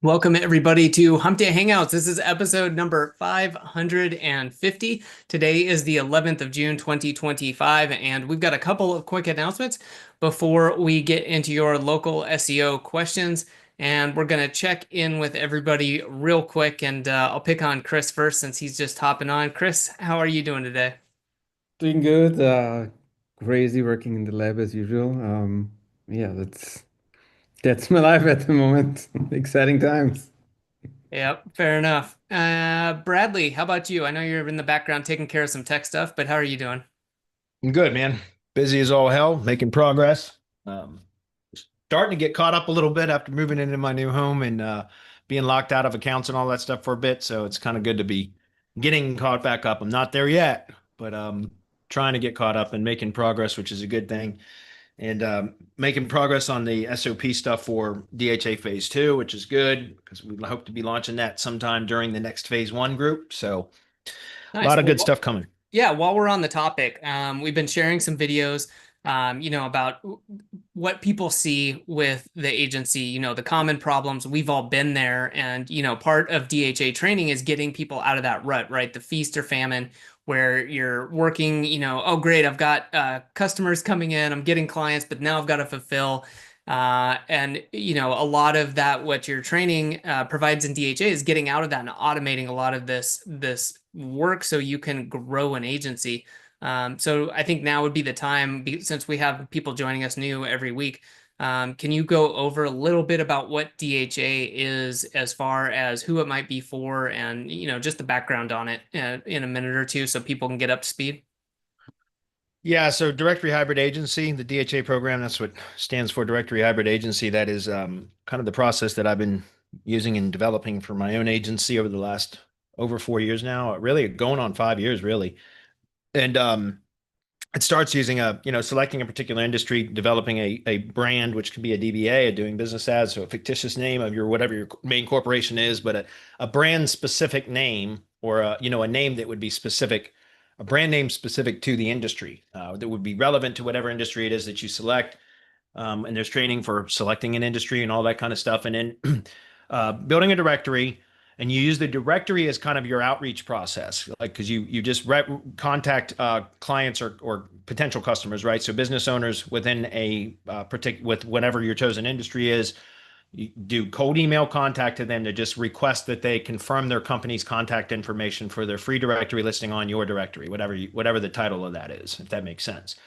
Welcome everybody to Hump Day Hangouts. This is episode number 550. Today is the 11th of June, 2025, and we've got a couple of quick announcements before we get into your local SEO questions. And we're going to check in with everybody real quick, and I'll pick on Chris first since he's just hopping on. Chris, how are you doing today? Doing good. Crazy working in the lab as usual. Yeah, that's my life at the moment. Exciting times. Yep, fair enough. Bradley, how about you? I know you're in the background taking care of some tech stuff, but how are you doing? I'm good, man. Busy as all hell, making progress. Um, Starting to get caught up a little bit after moving into my new home and being locked out of accounts and all that stuff for a bit. So it's kind of good to be getting caught back up. I'm not there yet, but trying to get caught up and making progress, which is a good thing. And making progress on the SOP stuff for DHA phase two, which is good because we hope to be launching that sometime during the next phase one group. So a Nice. lot of good Well, stuff coming. yeah, while we're on the topic, we've been sharing some videos, about what people see with the agency, the common problems. We've all been there. And, part of DHA training is getting people out of that rut, right? The feast or famine, where you're working, oh, great, I've got customers coming in, I'm getting clients, but now I've got to fulfill. And, a lot of that, what your training provides in DHA is getting out of that and automating a lot of this work so you can grow an agency. So I think now would be the time, since we have people joining us new every week. Can you go over a little bit about what DHA is as far as who it might be for and, just the background on it in a minute or two so people can get up to speed? Yeah, so Directory Hybrid Agency, the DHA program, that's what stands for Directory Hybrid Agency. That is kind of the process that I've been using and developing for my own agency over the last over 4 years now, really going on 5 years, really. And it starts using selecting a particular industry, developing a brand, which could be a DBA, a doing business as, so a fictitious name of your whatever your main corporation is, but a brand specific name or a name that would be specific, a brand name specific to the industry that would be relevant to whatever industry it is that you select. And there's training for selecting an industry and all that kind of stuff. And then building a directory, and you use the directory as kind of your outreach process, like because you just contact clients or potential customers, right? So business owners within a with whatever your chosen industry is, you do cold email contact to them to just request that they confirm their company's contact information for their free directory listing on your directory, whatever the title of that is, if that makes sense.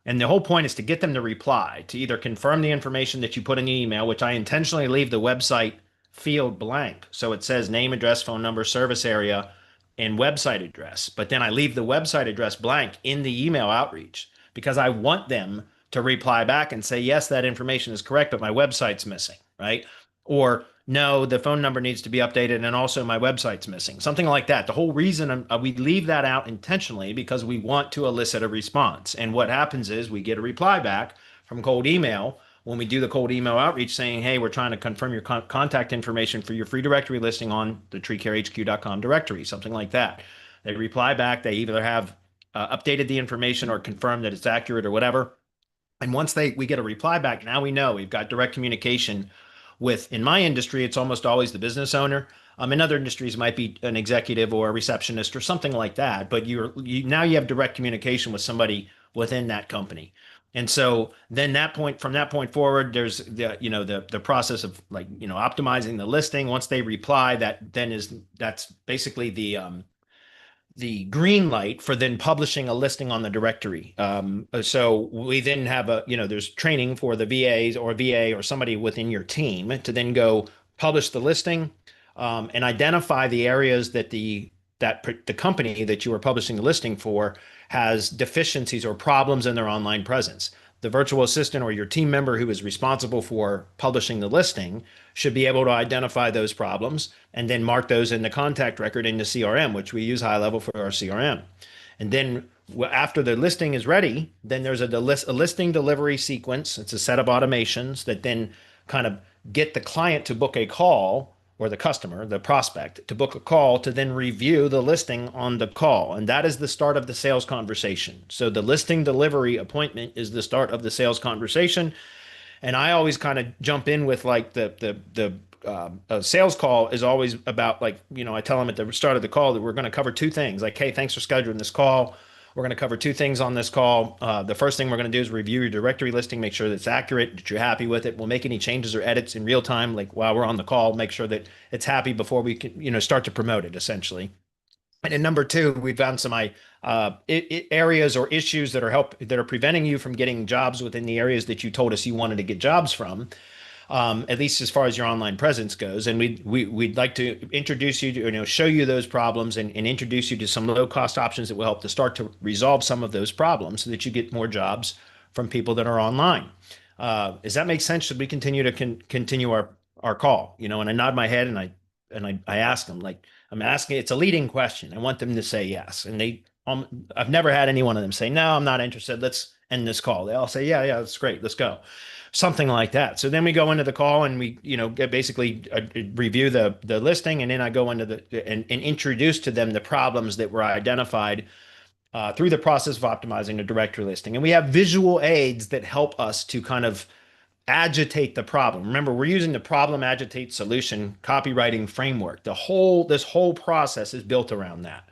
And the whole point is to get them to reply, to either confirm the information that you put in the email, which I intentionally leave the website field blank. So it says name, address, phone number, service area, and website address. But then I leave the website address blank in the email outreach because I want them to reply back and say, yes, that information is correct, but my website's missing, right? Or no, the phone number needs to be updated and also my website's missing. Something like that. The whole reason we leave that out intentionally because we want to elicit a response. And what happens is we get a reply back from cold email when we do the cold email outreach saying, hey, we're trying to confirm your contact information for your free directory listing on the treecarehq.com directory, something like that. They reply back. They either have updated the information or confirmed that it's accurate or whatever. And once we get a reply back, now we know we've got direct communication with, in my industry, it's almost always the business owner. In other industries, might be an executive or a receptionist or something like that. But now you have direct communication with somebody within that company. And so then from that point forward, there's the process of optimizing the listing. Once they reply, that's basically the green light for then publishing a listing on the directory. So we then have there's training for the VAs or VA or somebody within your team to then go publish the listing and identify the areas that the company that you are publishing the listing for has deficiencies or problems in their online presence. The virtual assistant or your team member who is responsible for publishing the listing should be able to identify those problems and then mark those in the contact record in the CRM, which we use high level for our CRM. And then after the listing is ready, then there's a listing delivery sequence. It's a set of automations that then kind of get the client to book a call, or the customer, the prospect, to book a call to then review the listing on the call. And that is the start of the sales conversation. So the listing delivery appointment is the start of the sales conversation. And I always kind of jump in with like the a sales call is always about, like, I tell them at the start of the call that we're going to cover two things. Like, hey, thanks for scheduling this call. We're going to cover two things on this call. The first thing we're going to do is review your directory listing, make sure that it's accurate, that you're happy with it. We'll make any changes or edits in real time, like while we're on the call, make sure that it's happy before we can, start to promote it, essentially. And then number two, we found some areas or issues that are preventing you from getting jobs within the areas that you told us you wanted to get jobs from, at least as far as your online presence goes. And we'd like to introduce you to, show you those problems and introduce you to some low cost options that will help to start to resolve some of those problems so that you get more jobs from people that are online. Does that make sense? Should we continue to continue our call? And I nod my head, and I ask them, like, I'm asking, it's a leading question. I want them to say yes. And I've never had any one of them say, no, I'm not interested. Let's end this call. They all say, yeah, that's great. Let's go. Something like that. So then we go into the call and we, basically review the listing. And then I go into and introduce to them the problems that were identified through the process of optimizing the directory listing. And we have visual aids that help us to kind of agitate the problem. Remember, we're using the problem agitate solution copywriting framework. This whole process is built around that.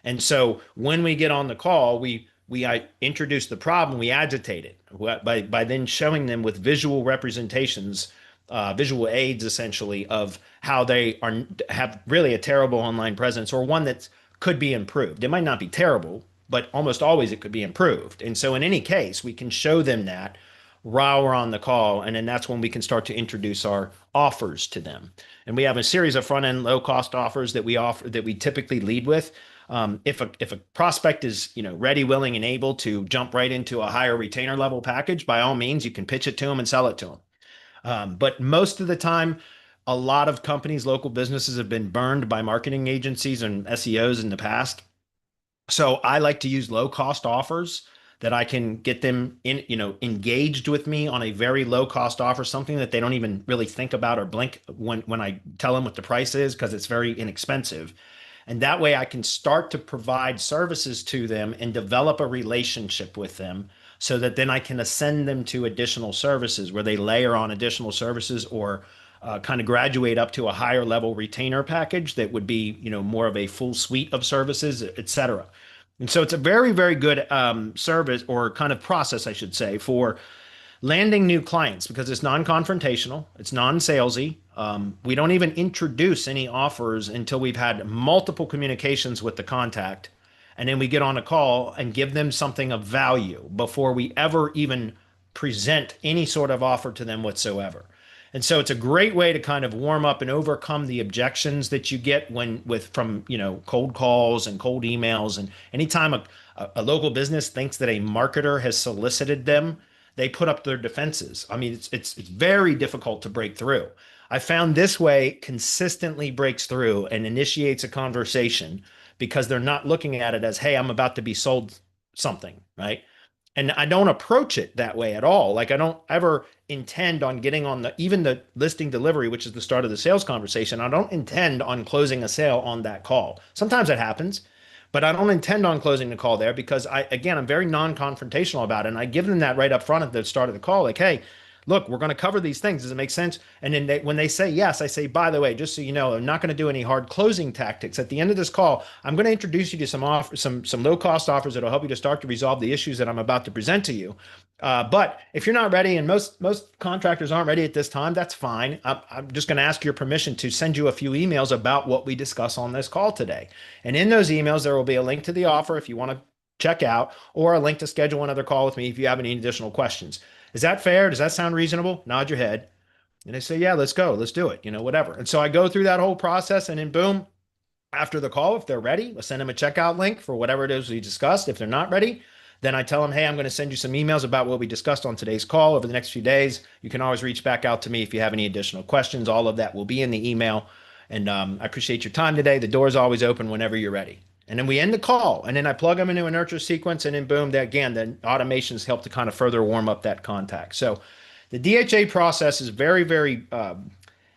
And so when we get on the call, we introduce the problem, we agitate it by then showing them with visual representations, visual aids essentially, of how they have really a terrible online presence, or one that could be improved. It might not be terrible, but almost always it could be improved. And so in any case, we can show them that while we're on the call, and then that's when we can start to introduce our offers to them. And we have a series of front-end low-cost offers that we typically lead with. If a prospect is ready, willing, and able to jump right into a higher retainer level package, by all means, you can pitch it to them and sell it to them. But most of the time, a lot of companies, local businesses, have been burned by marketing agencies and SEOs in the past. So I like to use low-cost offers that I can get them engaged with me on a very low cost offer, something that they don't even really think about or blink when I tell them what the price is, because it's very inexpensive. And that way I can start to provide services to them and develop a relationship with them, so that then I can ascend them to additional services where they layer on additional services, or kind of graduate up to a higher level retainer package that would be, more of a full suite of services, et cetera. And so it's a very, very good service, or kind of process, I should say, for landing new clients, because it's non-confrontational, it's non-salesy. We don't even introduce any offers until we've had multiple communications with the contact. And then we get on a call and give them something of value before we ever even present any sort of offer to them whatsoever. And so it's a great way to kind of warm up and overcome the objections that you get from cold calls and cold emails. And anytime a local business thinks that a marketer has solicited them, they put up their defenses. I mean, it's very difficult to break through. I found this way consistently breaks through and initiates a conversation, because they're not looking at it as, hey, I'm about to be sold something, right? And I don't approach it that way at all. Like, I don't ever intend on getting on even the listing delivery, which is the start of the sales conversation. I don't intend on closing a sale on that call. Sometimes it happens, but I don't intend on closing the call there, because I'm very non-confrontational about it. And I give them that right up front at the start of the call, like, hey, look, we're going to cover these things. Does it make sense? And then when they say yes, I say, by the way, just so you know, I'm not going to do any hard closing tactics. At the end of this call, I'm going to introduce you to some low cost offers that will help you to start to resolve the issues that I'm about to present to you. But if you're not ready, and most contractors aren't ready at this time, that's fine. I'm just going to ask your permission to send you a few emails about what we discuss on this call today. And in those emails, there will be a link to the offer if you want to check out, or a link to schedule another call with me if you have any additional questions. Is that fair? Does that sound reasonable? Nod your head. And they say, yeah, let's go. Let's do it. Whatever. And so I go through that whole process, and then boom, after the call, if they're ready, we'll send them a checkout link for whatever it is we discussed. If they're not ready, then I tell them, hey, I'm going to send you some emails about what we discussed on today's call over the next few days. You can always reach back out to me if you have any additional questions. All of that will be in the email. And I appreciate your time today. The door is always open whenever you're ready. And then we end the call, and then I plug them into a nurture sequence, and then boom, the automations help to kind of further warm up that contact. So the DHA process is very, very,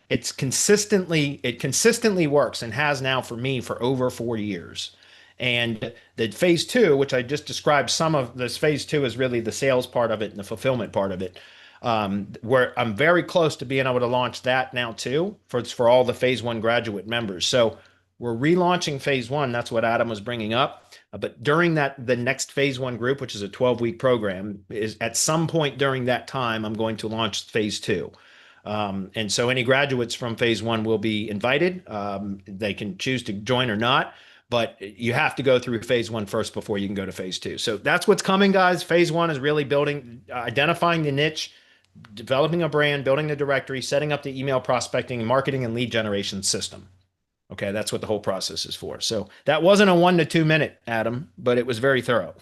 it consistently works, and has now for me for over 4 years. And the phase two, which I just described, some of this phase two is really the sales part of it and the fulfillment part of it. Where I'm very close to being able to launch that now too for all the phase one graduate members. So we're relaunching phase one. That's what Adam was bringing up. But during the next phase one group, which is a 12-week program, is at some point during that time, I'm going to launch phase two. And so any graduates from phase one will be invited. They can choose to join or not, but you have to go through phase one first before you can go to phase two. So that's what's coming, guys. Phase one is really building, identifying the niche, developing a brand, building the directory, setting up the email prospecting, marketing, and lead generation system. Okay, that's what the whole process is for. So that wasn't a 1 to 2 minute, Adam, but it was very thorough.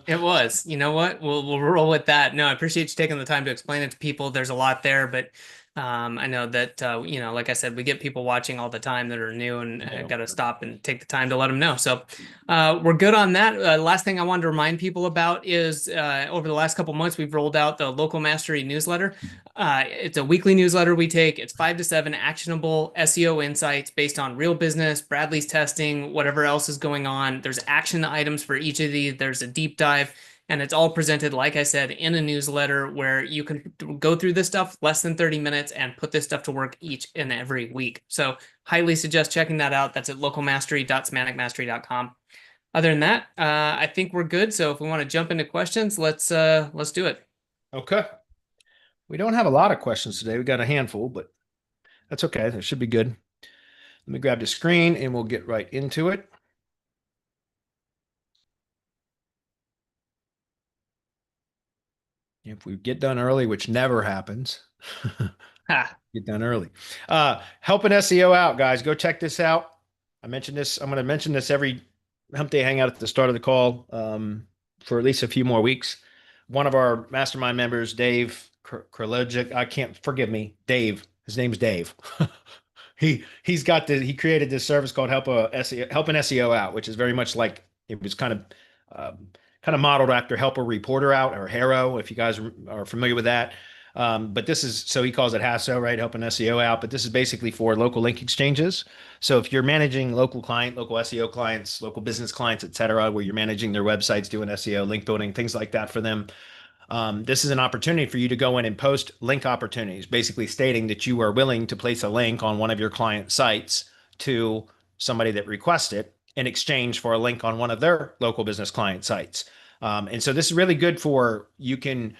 It was. You know what? We'll roll with that. No, I appreciate you taking the time to explain it to people. There's a lot there, but I know that like I said, we get people watching all the time that are new, and got to stop and take the time to let them know. So we're good on that. Last thing I wanted to remind people about is over the last couple months, we've rolled out the Local Mastery newsletter. It's a weekly newsletter we take. It's 5 to 7 actionable SEO insights based on real business, Bradley's testing, whatever else is going on. There's action items for each of these. There's a deep dive. And it's all presented, like I said, in a newsletter where you can go through this stuff less than 30 minutes and put this stuff to work each and every week. So highly suggest checking that out. That's at localmastery.semanticmastery.com. Other than that, I think we're good. So if we want to jump into questions, let's do it. Okay. We don't have a lot of questions today. We got a handful, but that's okay. That should be good. Let me grab the screen and we'll get right into it. If we get done early, which never happens, get done early. Helping SEO out, guys. Go check this out. I mentioned this. I'm going to mention this every Hump Day Hangout at the start of the call for at least a few more weeks. One of our mastermind members, Dave Kralogic, I can't, forgive me, Dave. His name's Dave. He created this service called Helping SEO Out, which is very much like it was kind of modeled after Help a Reporter Out or HARO, if you guys are familiar with that. But this is, so he calls it HASO, right? Helping SEO out. But this is basically for local link exchanges. So if you're managing local SEO clients, local business clients, et cetera, where you're managing their websites, doing SEO, link building, things like that for them, this is an opportunity for you to go in and post link opportunities, basically stating that you are willing to place a link on one of your client sites to somebody that requests it in exchange for a link on one of their local business client sites. And so this is really good for, you can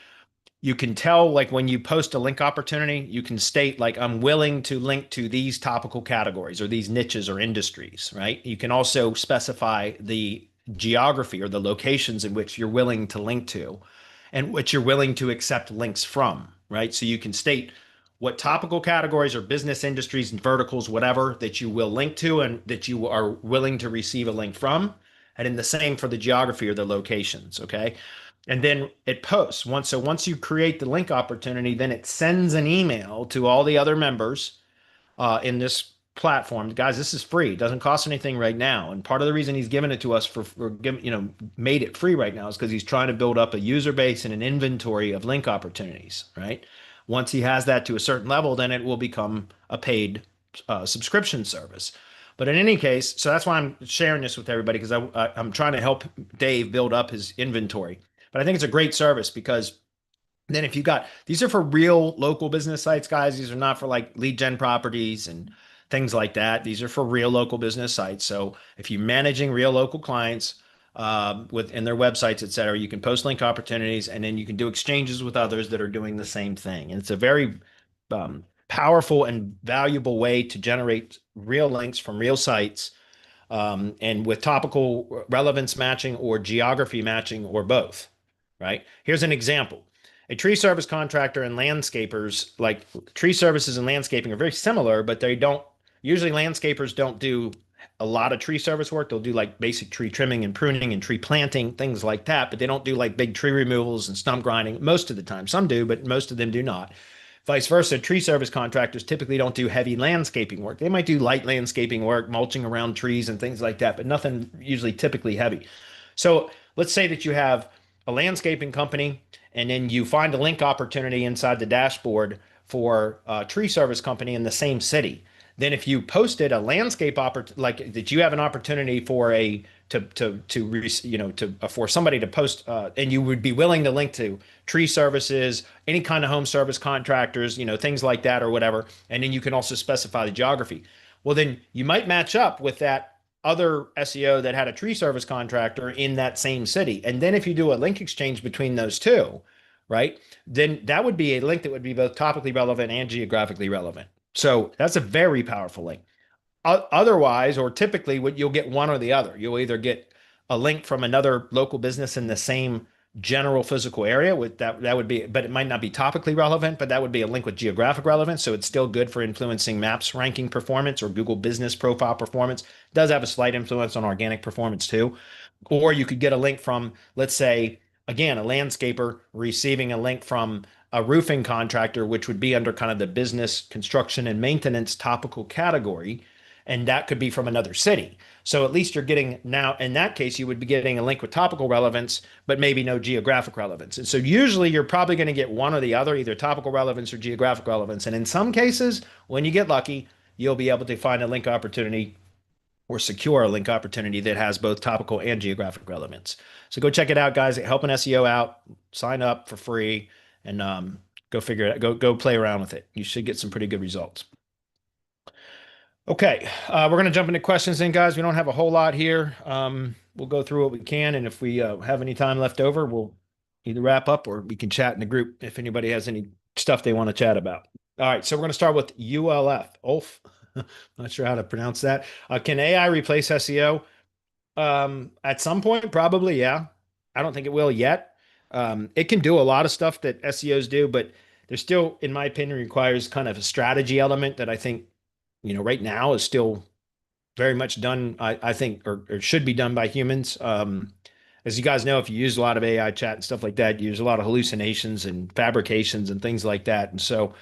tell, like when you post a link opportunity, you can state like, I'm willing to link to these topical categories or these niches or industries, right? You can also specify the geography or the locations in which you're willing to link to and which you're willing to accept links from, right? So you can state what topical categories or business industries and verticals, whatever, that you will link to and that you are willing to receive a link from. And in the same for the geography or the locations, okay? And then it posts once you create the link opportunity, then it sends an email to all the other members in this platform. Guys, this is free. It doesn't cost anything right now. And part of the reason he's given it to us for giving, made it free right now is because he's trying to build up a user base and an inventory of link opportunities, right? Once he has that to a certain level, then it will become a paid subscription service. But in any case, so that's why I'm sharing this with everybody, because I'm trying to help Dave build up his inventory. But I think it's a great service because then if you got, these are for real local business sites, guys. These are not for like lead gen properties and things like that. These are for real local business sites. So if you're managing real local clients within their websites, et cetera, you can post link opportunities and then you can do exchanges with others that are doing the same thing. And it's a very powerful and valuable way to generate real links from real sites and with topical relevance matching or geography matching or both, right? Here's an example. A tree service contractor and landscapers, like tree services and landscaping are very similar, but they don't, usually landscapers don't do a lot of tree service work. They'll do like basic tree trimming and pruning and tree planting, things like that, but they don't do like big tree removals and stump grinding most of the time. Some do, but most of them do not. Vice versa, tree service contractors typically don't do heavy landscaping work. They might do light landscaping work, mulching around trees and things like that, but nothing usually typically heavy. So let's say that you have a landscaping company and then you find a link opportunity inside the dashboard for a tree service company in the same city. Then if you posted a landscape opportunity, like that you have an opportunity for a for somebody to post, and you would be willing to link to tree services, any kind of home service contractors, things like that or whatever. And then you can also specify the geography. Well, then you might match up with that other SEO that had a tree service contractor in that same city. And then if you do a link exchange between those two, right, then that would be a link that would be both topically relevant and geographically relevant. So that's a very powerful link. Otherwise, or typically, what you'll get one or the other. You'll either get a link from another local business in the same general physical area with that would be, but it might not be topically relevant, but that would be a link with geographic relevance. So it's still good for influencing maps ranking performance or Google business profile performance. It does have a slight influence on organic performance too. Or you could get a link from, let's say, again, a landscaper receiving a link from a roofing contractor, which would be under kind of the business construction and maintenance topical category. And that could be from another city. So at least you're getting now, in that case, you would be getting a link with topical relevance, but maybe no geographic relevance. And so usually you're probably going to get one or the other, either topical relevance or geographic relevance. And in some cases, when you get lucky, you'll be able to find a link opportunity or secure a link opportunity that has both topical and geographic relevance. So go check it out, guys. Helping SEO out. Sign up for free and go figure it out. Go play around with it. You should get some pretty good results. Okay, we're going to jump into questions then, guys. We don't have a whole lot here. We'll go through what we can, and if we have any time left over, we'll either wrap up or we can chat in the group if anybody has any stuff they want to chat about. All right, so we're going to start with ULF. Ulf, not sure how to pronounce that. Can AI replace SEO? At some point, probably, yeah. I don't think it will yet. It can do a lot of stuff that SEOs do, but there still, in my opinion, requires kind of a strategy element that I think right now is still very much done, I think, or should be done by humans. As you guys know, if you use a lot of AI chat and stuff like that, you use a lot of hallucinations and fabrications and things like that. And so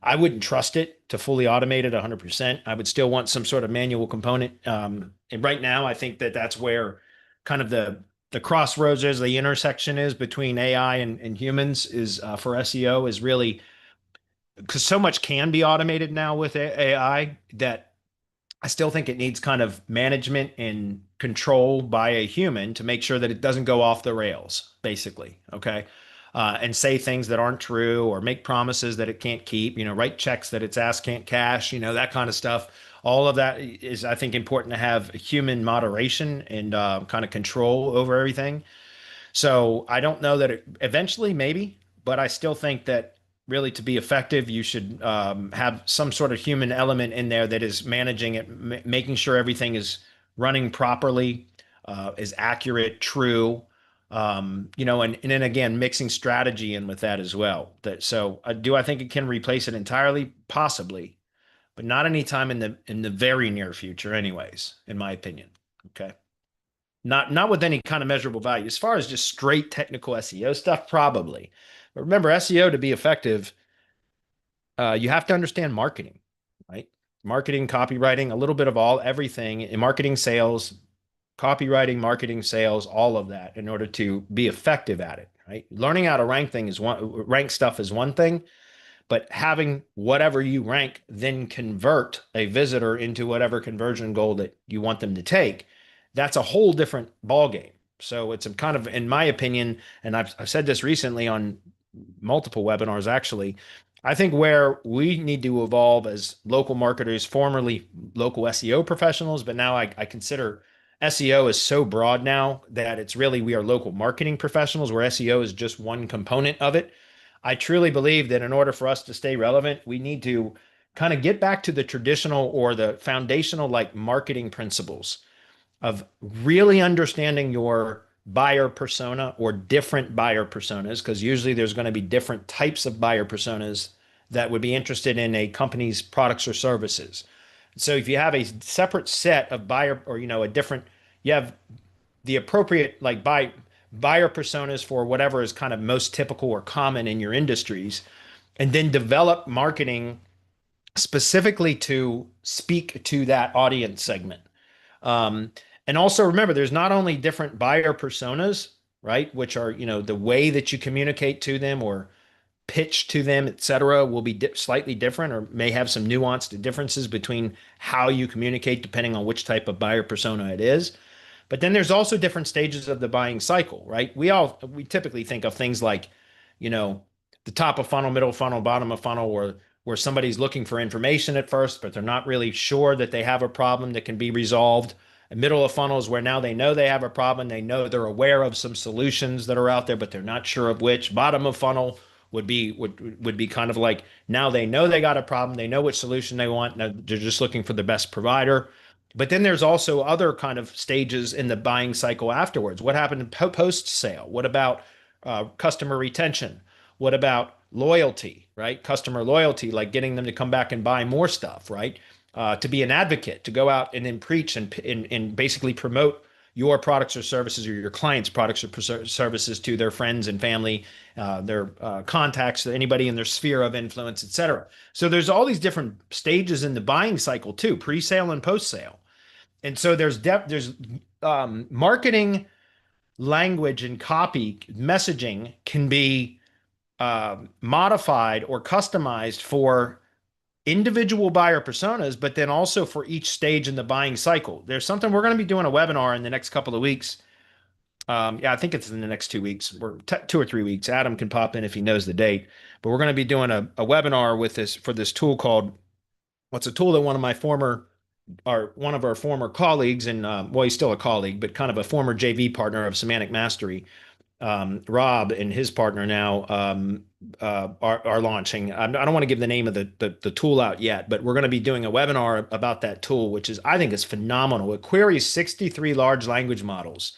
I wouldn't trust it to fully automate it 100%. I would still want some sort of manual component. And right now, I think that that's where kind of the crossroads is, the intersection is between AI and humans is for SEO is really because so much can be automated now with AI that I still think it needs kind of management and control by a human to make sure that it doesn't go off the rails, basically. Okay. And say things that aren't true or make promises that it can't keep, write checks that its ass can't cash, that kind of stuff. All of that is, I think, important to have human moderation and kind of control over everything. So I don't know that eventually, maybe, but I still think that really to be effective, you should have some sort of human element in there that is managing it, making sure everything is running properly, is accurate, true, and then again, mixing strategy in with that as well. Do I think it can replace it entirely? Possibly, but not anytime in the very near future, anyways, in my opinion. Okay. Not with any kind of measurable value. As far as just straight technical SEO stuff, probably. But remember, SEO to be effective, you have to understand marketing, right? Marketing, copywriting, a little bit of everything in marketing, sales, copywriting, marketing, sales, all of that in order to be effective at it, right? Learning how to rank stuff is one thing, but having whatever you rank then convert a visitor into whatever conversion goal that you want them to take, that's a whole different ballgame. So it's a kind of, in my opinion, and I've said this recently on multiple webinars, actually, I think where we need to evolve as local marketers, formerly local SEO professionals, but now I consider SEO is so broad now that it's really, we are local marketing professionals where SEO is just one component of it. I truly believe that in order for us to stay relevant, we need to kind of get back to the traditional or the foundational like marketing principles of really understanding your buyer persona or different buyer personas, because usually there's going to be different types of buyer personas that would be interested in a company's products or services. So if you have a separate set of buyer or, you have the appropriate like buyer personas for whatever is kind of most typical or common in your industries, and then develop marketing specifically to speak to that audience segment. And also remember, there's not only different buyer personas, right, which are, the way that you communicate to them or pitch to them, et cetera, will be slightly different or may have some nuanced differences between how you communicate depending on which type of buyer persona it is. But then there's also different stages of the buying cycle, right? We typically think of things like, you know, the top of funnel, middle funnel, bottom of funnel, where somebody's looking for information at first, but they're not really sure that they have a problem that can be resolved. A middle of funnel is where now they know they have a problem. They know they're aware of some solutions that are out there, but they're not sure of which. Bottom of funnel would be kind of like now they know they got a problem. They know which solution they want. Now they're just looking for the best provider. But then there's also other kind of stages in the buying cycle afterwards. What happened post sale? What about customer retention? What about loyalty, right? Customer loyalty, like getting them to come back and buy more stuff, right? To be an advocate, to go out and then preach and basically promote your products or services or your clients' products or services to their friends and family, their contacts, anybody in their sphere of influence, et cetera. So there's all these different stages in the buying cycle too, pre-sale and post-sale. And so there's marketing language and copy messaging can be modified or customized for individual buyer personas, but then also for each stage in the buying cycle. There's something we're going to be doing a webinar in the next couple of weeks. Yeah, I think it's in the next 2 weeks or 2 or 3 weeks. Adam can pop in if he knows the date, but we're going to be doing a webinar with this for this tool called, what's a tool that one of our former colleagues and well, he's still a colleague, but kind of a former JV partner of Semantic Mastery, Rob and his partner now are launching. I don't want to give the name of the tool out yet, but we're going to be doing a webinar about that tool, which is I think is phenomenal. It queries 63 large language models.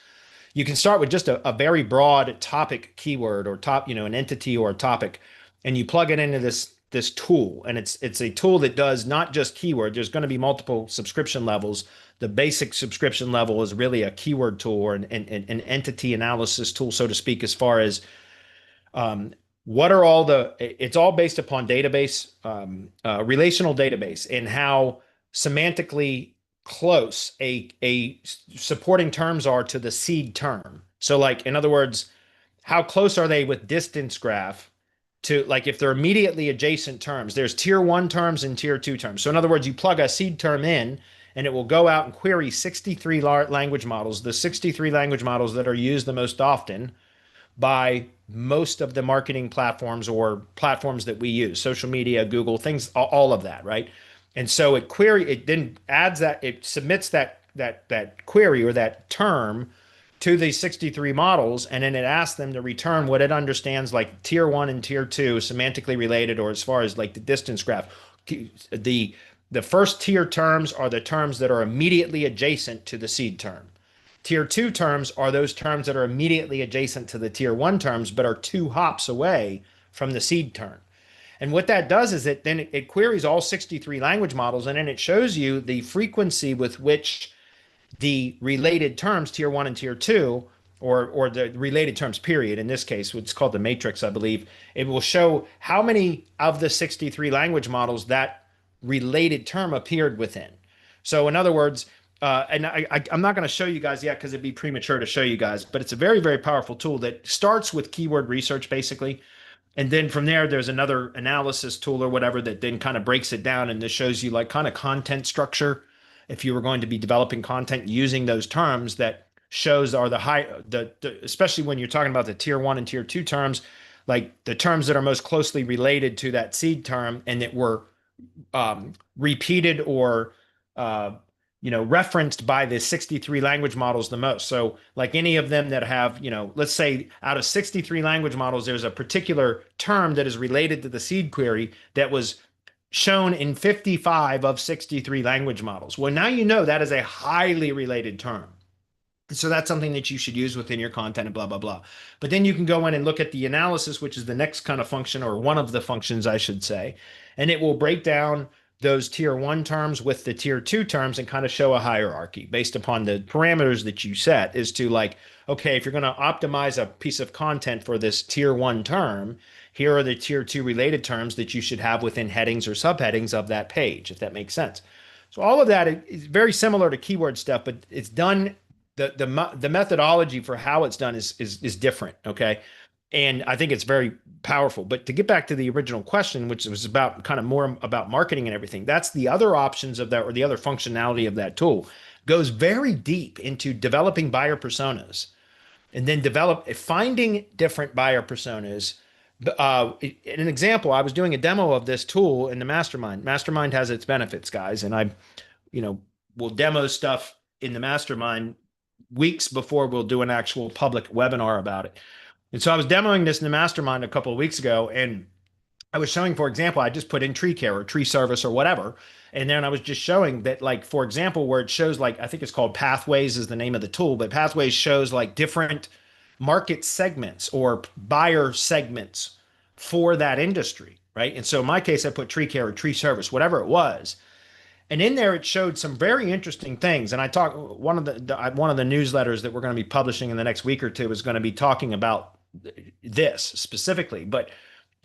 You can start with just a very broad topic keyword or an entity or a topic, and you plug it into this tool, and it's a tool that does not just keyword. There's going to be multiple subscription levels. The basic subscription level is really a keyword tool or an entity analysis tool, so to speak, as far as what are all it's all based upon database, relational database, and how semantically close a supporting terms are to the seed term. So like, in other words, how close are they with distance graph to, like, if they're immediately adjacent terms? There's tier 1 terms and tier 2 terms. So in other words, you plug a seed term in and it will go out and query 63 language models, the 63 language models that are used the most often by most of the marketing platforms or platforms that we use, social media, Google, things, all of that, right? And so it then adds that, it submits that query or that term to the 63 models, and then it asks them to return what it understands like tier 1 and tier 2 semantically related, or as far as like the distance graph. The first tier terms are the terms that are immediately adjacent to the seed term. Tier 2 terms are those terms that are immediately adjacent to the tier 1 terms, but are 2 hops away from the seed term. And what that does is it queries all 63 language models, and then it shows you the frequency with which the related terms, tier 1 and tier 2, or the related terms period, in this case, it's called the matrix, I believe, it will show how many of the 63 language models that related term appeared within. So in other words, and I'm not going to show you guys yet because it'd be premature to show you guys, but it's a very, very powerful tool that starts with keyword research, basically. And then from there, there's another analysis tool or whatever that then kind of breaks it down, and this shows you like kind of content structure. If you were going to be developing content using those terms, that shows are especially when you're talking about the tier 1 and tier 2 terms, like the terms that are most closely related to that seed term and that were repeated or referenced by the 63 language models the most. So like any of them that have, let's say out of 63 language models, there's a particular term that is related to the seed query that was shown in 55 of 63 language models. Well, now you know that is a highly related term. So that's something that you should use within your content and blah, blah, blah. But then you can go in and look at the analysis, which is the next kind of function, or one of the functions, I should say, and it will break down those tier 1 terms with the tier 2 terms and kind of show a hierarchy based upon the parameters that you set, as to like, okay, if you're going to optimize a piece of content for this tier 1 term, here are the tier 2 related terms that you should have within headings or subheadings of that page, if that makes sense. So all of that is very similar to keyword stuff, but it's done, the methodology for how it's done is different, okay? And I think it's very powerful. But to get back to the original question, which was about kind of more about marketing and everything, that's the other options of that, or the other functionality of that tool. goes very deep into developing buyer personas and then finding different buyer personas. In an example, I was doing a demo of this tool in the mastermind. Mastermind has its benefits, guys, and you know, will demo stuff in the mastermind weeks before we'll do an actual public webinar about it. And so I was demoing this in the mastermind a couple of weeks ago, and I was showing, for example, I just put in tree care or tree service or whatever. And then I was just showing that, like, for example, where it shows, like, I think it's called Pathways is the name of the tool, but Pathways shows like different market segments or buyer segments for that industry, right? And so in my case, I put tree care or tree service, whatever it was. And in there, it showed some very interesting things. And I talked one of the newsletters that we're going to be publishing in the next week or two is going to be talking about this specifically. But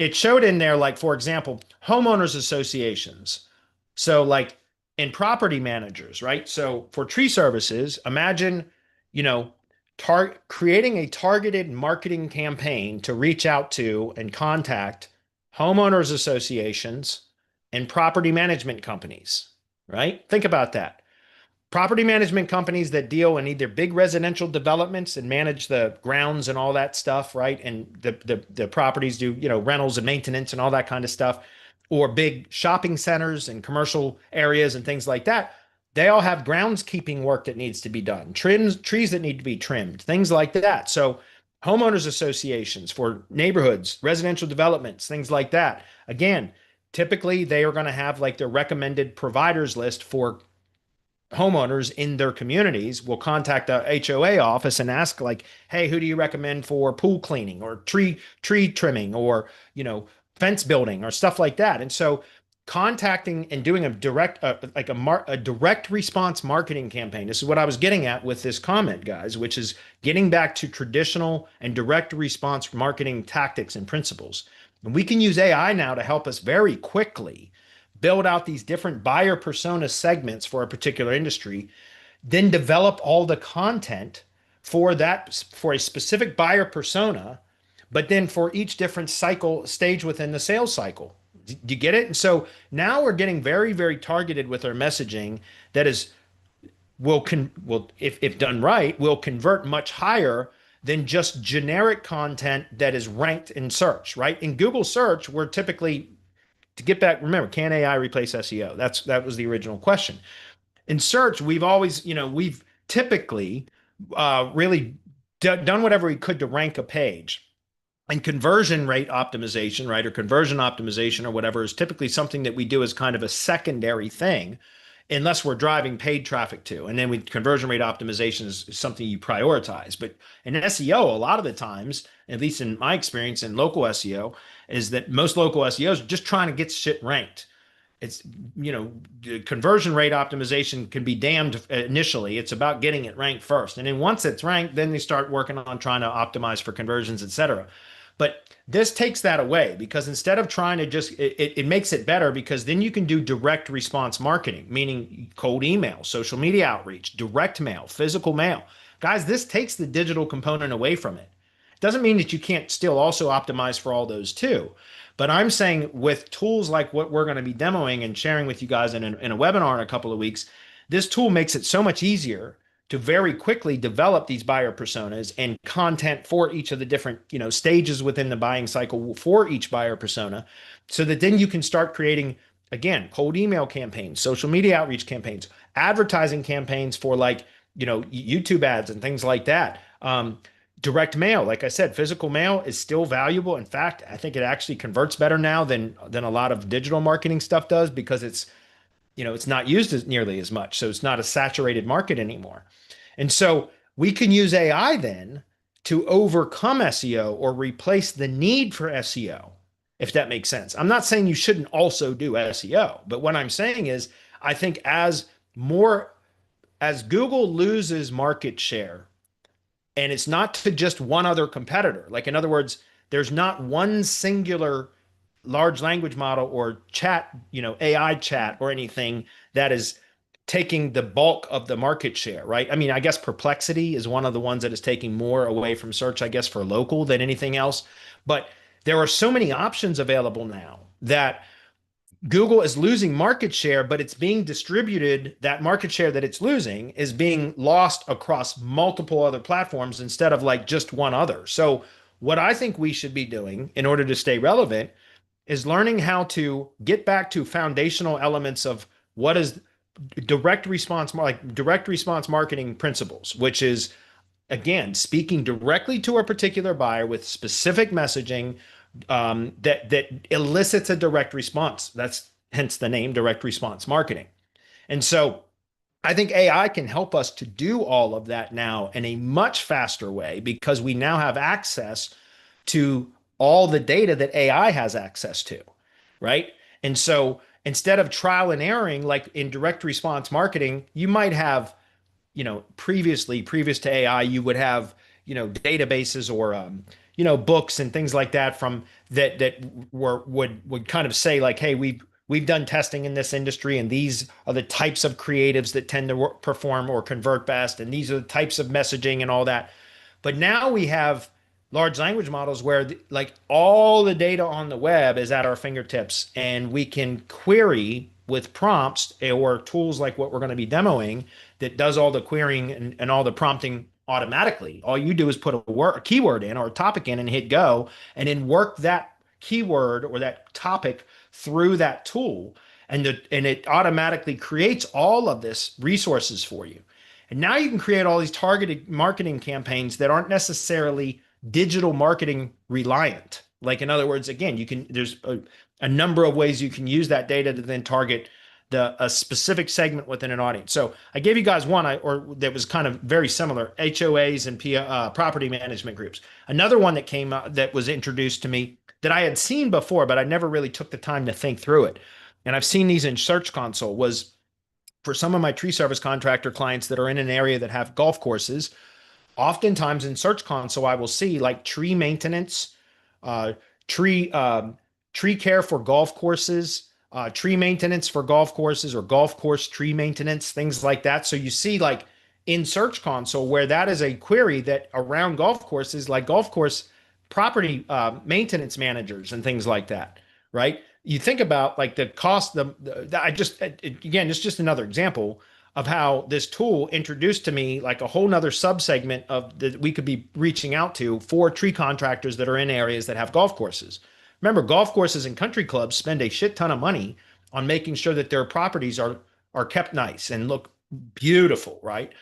it showed in there, like, for example, homeowners associations. So, like, in property managers, right? So for tree services, imagine, you know, creating a targeted marketing campaign to reach out to and contact homeowners associations and property management companies, right? Think about that. Property management companies that deal in either big residential developments and manage the grounds and all that stuff, right? And the properties do, you know, rentals and maintenance and all that kind of stuff, or big shopping centers and commercial areas and things like that. They all have groundskeeping work that needs to be done, trees that need to be trimmed, things like that. So homeowners associations for neighborhoods, residential developments, things like that. Again, typically they are going to have like their recommended providers list for homeowners in their communities. Will contact the HOA office and ask, like, hey, who do you recommend for pool cleaning or tree trimming or, you know, fence building or stuff like that. And so contacting and doing a direct response marketing campaign. This is what I was getting at with this comment, guys, which is getting back to traditional and direct response marketing tactics and principles. And we can use AI now to help us very quickly build out these different buyer persona segments for a particular industry, then develop all the content for a specific buyer persona, but then for each different stage within the sales cycle. Do you get it? And so now we're getting very, very targeted with our messaging that is if done right, will convert much higher than just generic content that is ranked in search, right? In Google search, we're typically, to get back, remember, can AI replace SEO? That was the original question. In search, we've typically really done whatever we could to rank a page. And conversion rate optimization, right, or conversion optimization or whatever is typically something that we do as kind of a secondary thing, unless we're driving paid traffic to. And then conversion rate optimization is something you prioritize. But in SEO, a lot of the times, at least in my experience in local SEO, is that most local SEOs are just trying to get shit ranked. It's, you know, conversion rate optimization can be damned initially. It's about getting it ranked first. And then once it's ranked, then they start working on trying to optimize for conversions, et cetera. But this takes that away, because instead of trying to just, it makes it better, because then you can do direct response marketing, meaning cold email, social media outreach, direct mail, physical mail. Guys, this takes the digital component away from it. It doesn't mean that you can't still also optimize for all those too. But I'm saying with tools like what we're going to be demoing and sharing with you guys in a webinar in a couple of weeks, this tool makes it so much easier to very quickly develop these buyer personas and content for each of the different, you know, stages within the buying cycle for each buyer persona, so that then you can start creating, again, cold email campaigns, social media outreach campaigns, advertising campaigns for, like, you know, YouTube ads and things like that. Direct mail, like I said, physical mail is still valuable. In fact, I think it actually converts better now than a lot of digital marketing stuff does, because it's, you know, it's not used as nearly as much. So it's not a saturated market anymore. And so we can use AI then to overcome SEO or replace the need for SEO, if that makes sense. I'm not saying you shouldn't also do SEO, but what I'm saying is, I think as Google loses market share, and it's not to just one other competitor, like, in other words, there's not one singular large language model or chat, you know, AI chat or anything that is taking the bulk of the market share, right? I mean, I guess Perplexity is one of the ones that is taking more away from search, I guess, for local than anything else. But there are so many options available now that Google is losing market share, but it's being distributed. That market share that it's losing is being lost across multiple other platforms instead of like just one other. So, what I think we should be doing in order to stay relevant is learning how to get back to foundational elements of what is direct response marketing principles, which is again speaking directly to a particular buyer with specific messaging that elicits a direct response. That's hence the name direct response marketing. And so I think AI can help us to do all of that now in a much faster way because we now have access to all the data that AI has access to, right? And so instead of trial and erroring, like in direct response marketing, you might have, previous to AI, you would have, databases or, books and things like that from that would kind of say like, hey, we've done testing in this industry, and these are the types of creatives that tend to perform or convert best, and these are the types of messaging and all that. But now we have large language models where like all the data on the web is at our fingertips, and we can query with prompts or tools like what we're going to be demoing that does all the querying and all the prompting automatically. All you do is put a keyword in or a topic in and hit go, and then work that keyword or that topic through that tool, and it automatically creates all of this resources for you. And now you can create all these targeted marketing campaigns that aren't necessarily digital marketing reliant. Like in other words, again, there's a number of ways you can use that data to then target a specific segment within an audience. So I gave you guys one that was kind of very similar, HOAs and property management groups. Another one that came out that was introduced to me that I had seen before, but I never really took the time to think through it. And I've seen these in Search Console was for some of my tree service contractor clients that are in an area that have golf courses. Oftentimes in Search Console, I will see like tree maintenance, uh, tree tree care for golf courses, tree maintenance for golf courses, or golf course tree maintenance, things like that. So you see like in Search Console where that is a query that around golf courses, like golf course property maintenance managers and things like that, right? You think about like the cost. I just again, it's just another example of how this tool introduced to me like a whole nother subsegment of that we could be reaching out to for tree contractors that are in areas that have golf courses. Remember, golf courses and country clubs spend a shit ton of money on making sure that their properties are kept nice and look beautiful, right?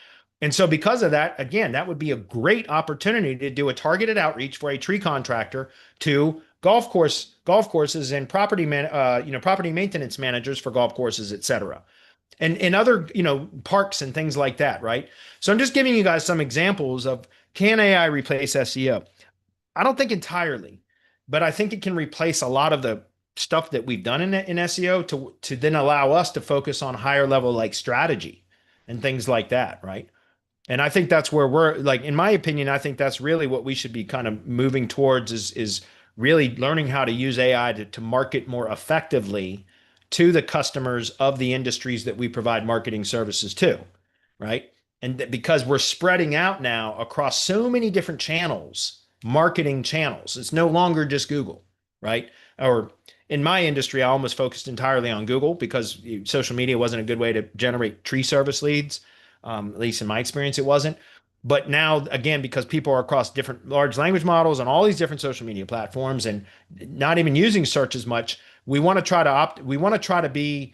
And so because of that, again, that would be a great opportunity to do a targeted outreach for a tree contractor to golf courses and property maintenance managers for golf courses, et cetera. And other, parks and things like that, right? So I'm just giving you guys some examples of can AI replace SEO? I don't think entirely, but I think it can replace a lot of the stuff that we've done in SEO to then allow us to focus on higher level like strategy and things like that, right? And I think that's where we're like, in my opinion, I think that's really what we should be kind of moving towards is really learning how to use AI to market more effectively to the customers of the industries that we provide marketing services to, right? And because we're spreading out now across so many different channels, marketing channels, it's no longer just Google, right? Or in my industry, I almost focused entirely on Google because social media wasn't a good way to generate tree service leads. At least in my experience, it wasn't. But now, again, because people are across different large language models and all these different social media platforms and not even using search as much, we want to try to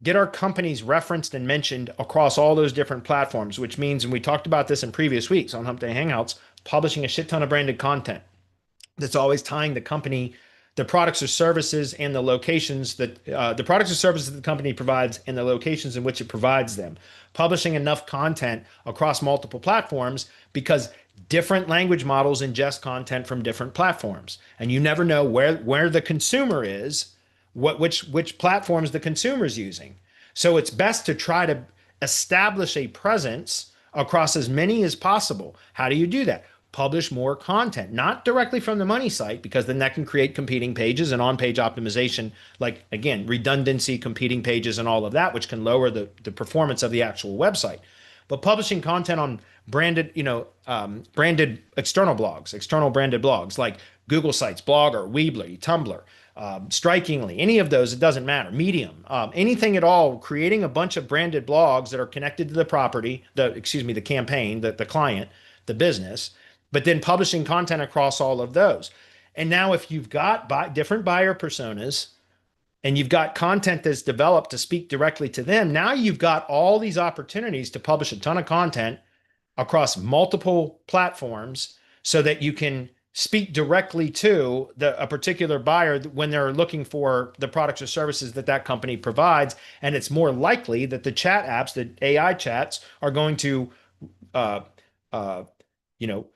get our companies referenced and mentioned across all those different platforms, which means, and we talked about this in previous weeks on Hump Day Hangouts, publishing a shit ton of branded content that's always tying the company, the products or services and the locations that the products or services that the company provides and the locations in which it provides them. Publishing enough content across multiple platforms because different language models ingest content from different platforms, and you never know where the consumer is, which platforms the consumer is using. So it's best to try to establish a presence across as many as possible. How do you do that? Publish more content, not directly from the money site, because then that can create competing pages and on-page optimization, like again, redundancy, competing pages and all of that, which can lower the performance of the actual website. But publishing content on branded, branded external blogs, external branded blogs like Google Sites, Blogger, Weebly, Tumblr, Strikingly, any of those, it doesn't matter. Medium, anything at all, creating a bunch of branded blogs that are connected to the property, the campaign, the client, the business, but then publishing content across all of those. And now if you've got different buyer personas and you've got content that's developed to speak directly to them, now you've got all these opportunities to publish a ton of content across multiple platforms so that you can speak directly to a particular buyer when they're looking for the products or services that that company provides. And it's more likely that the chat apps, the AI chats, are going to, uh, uh, you know,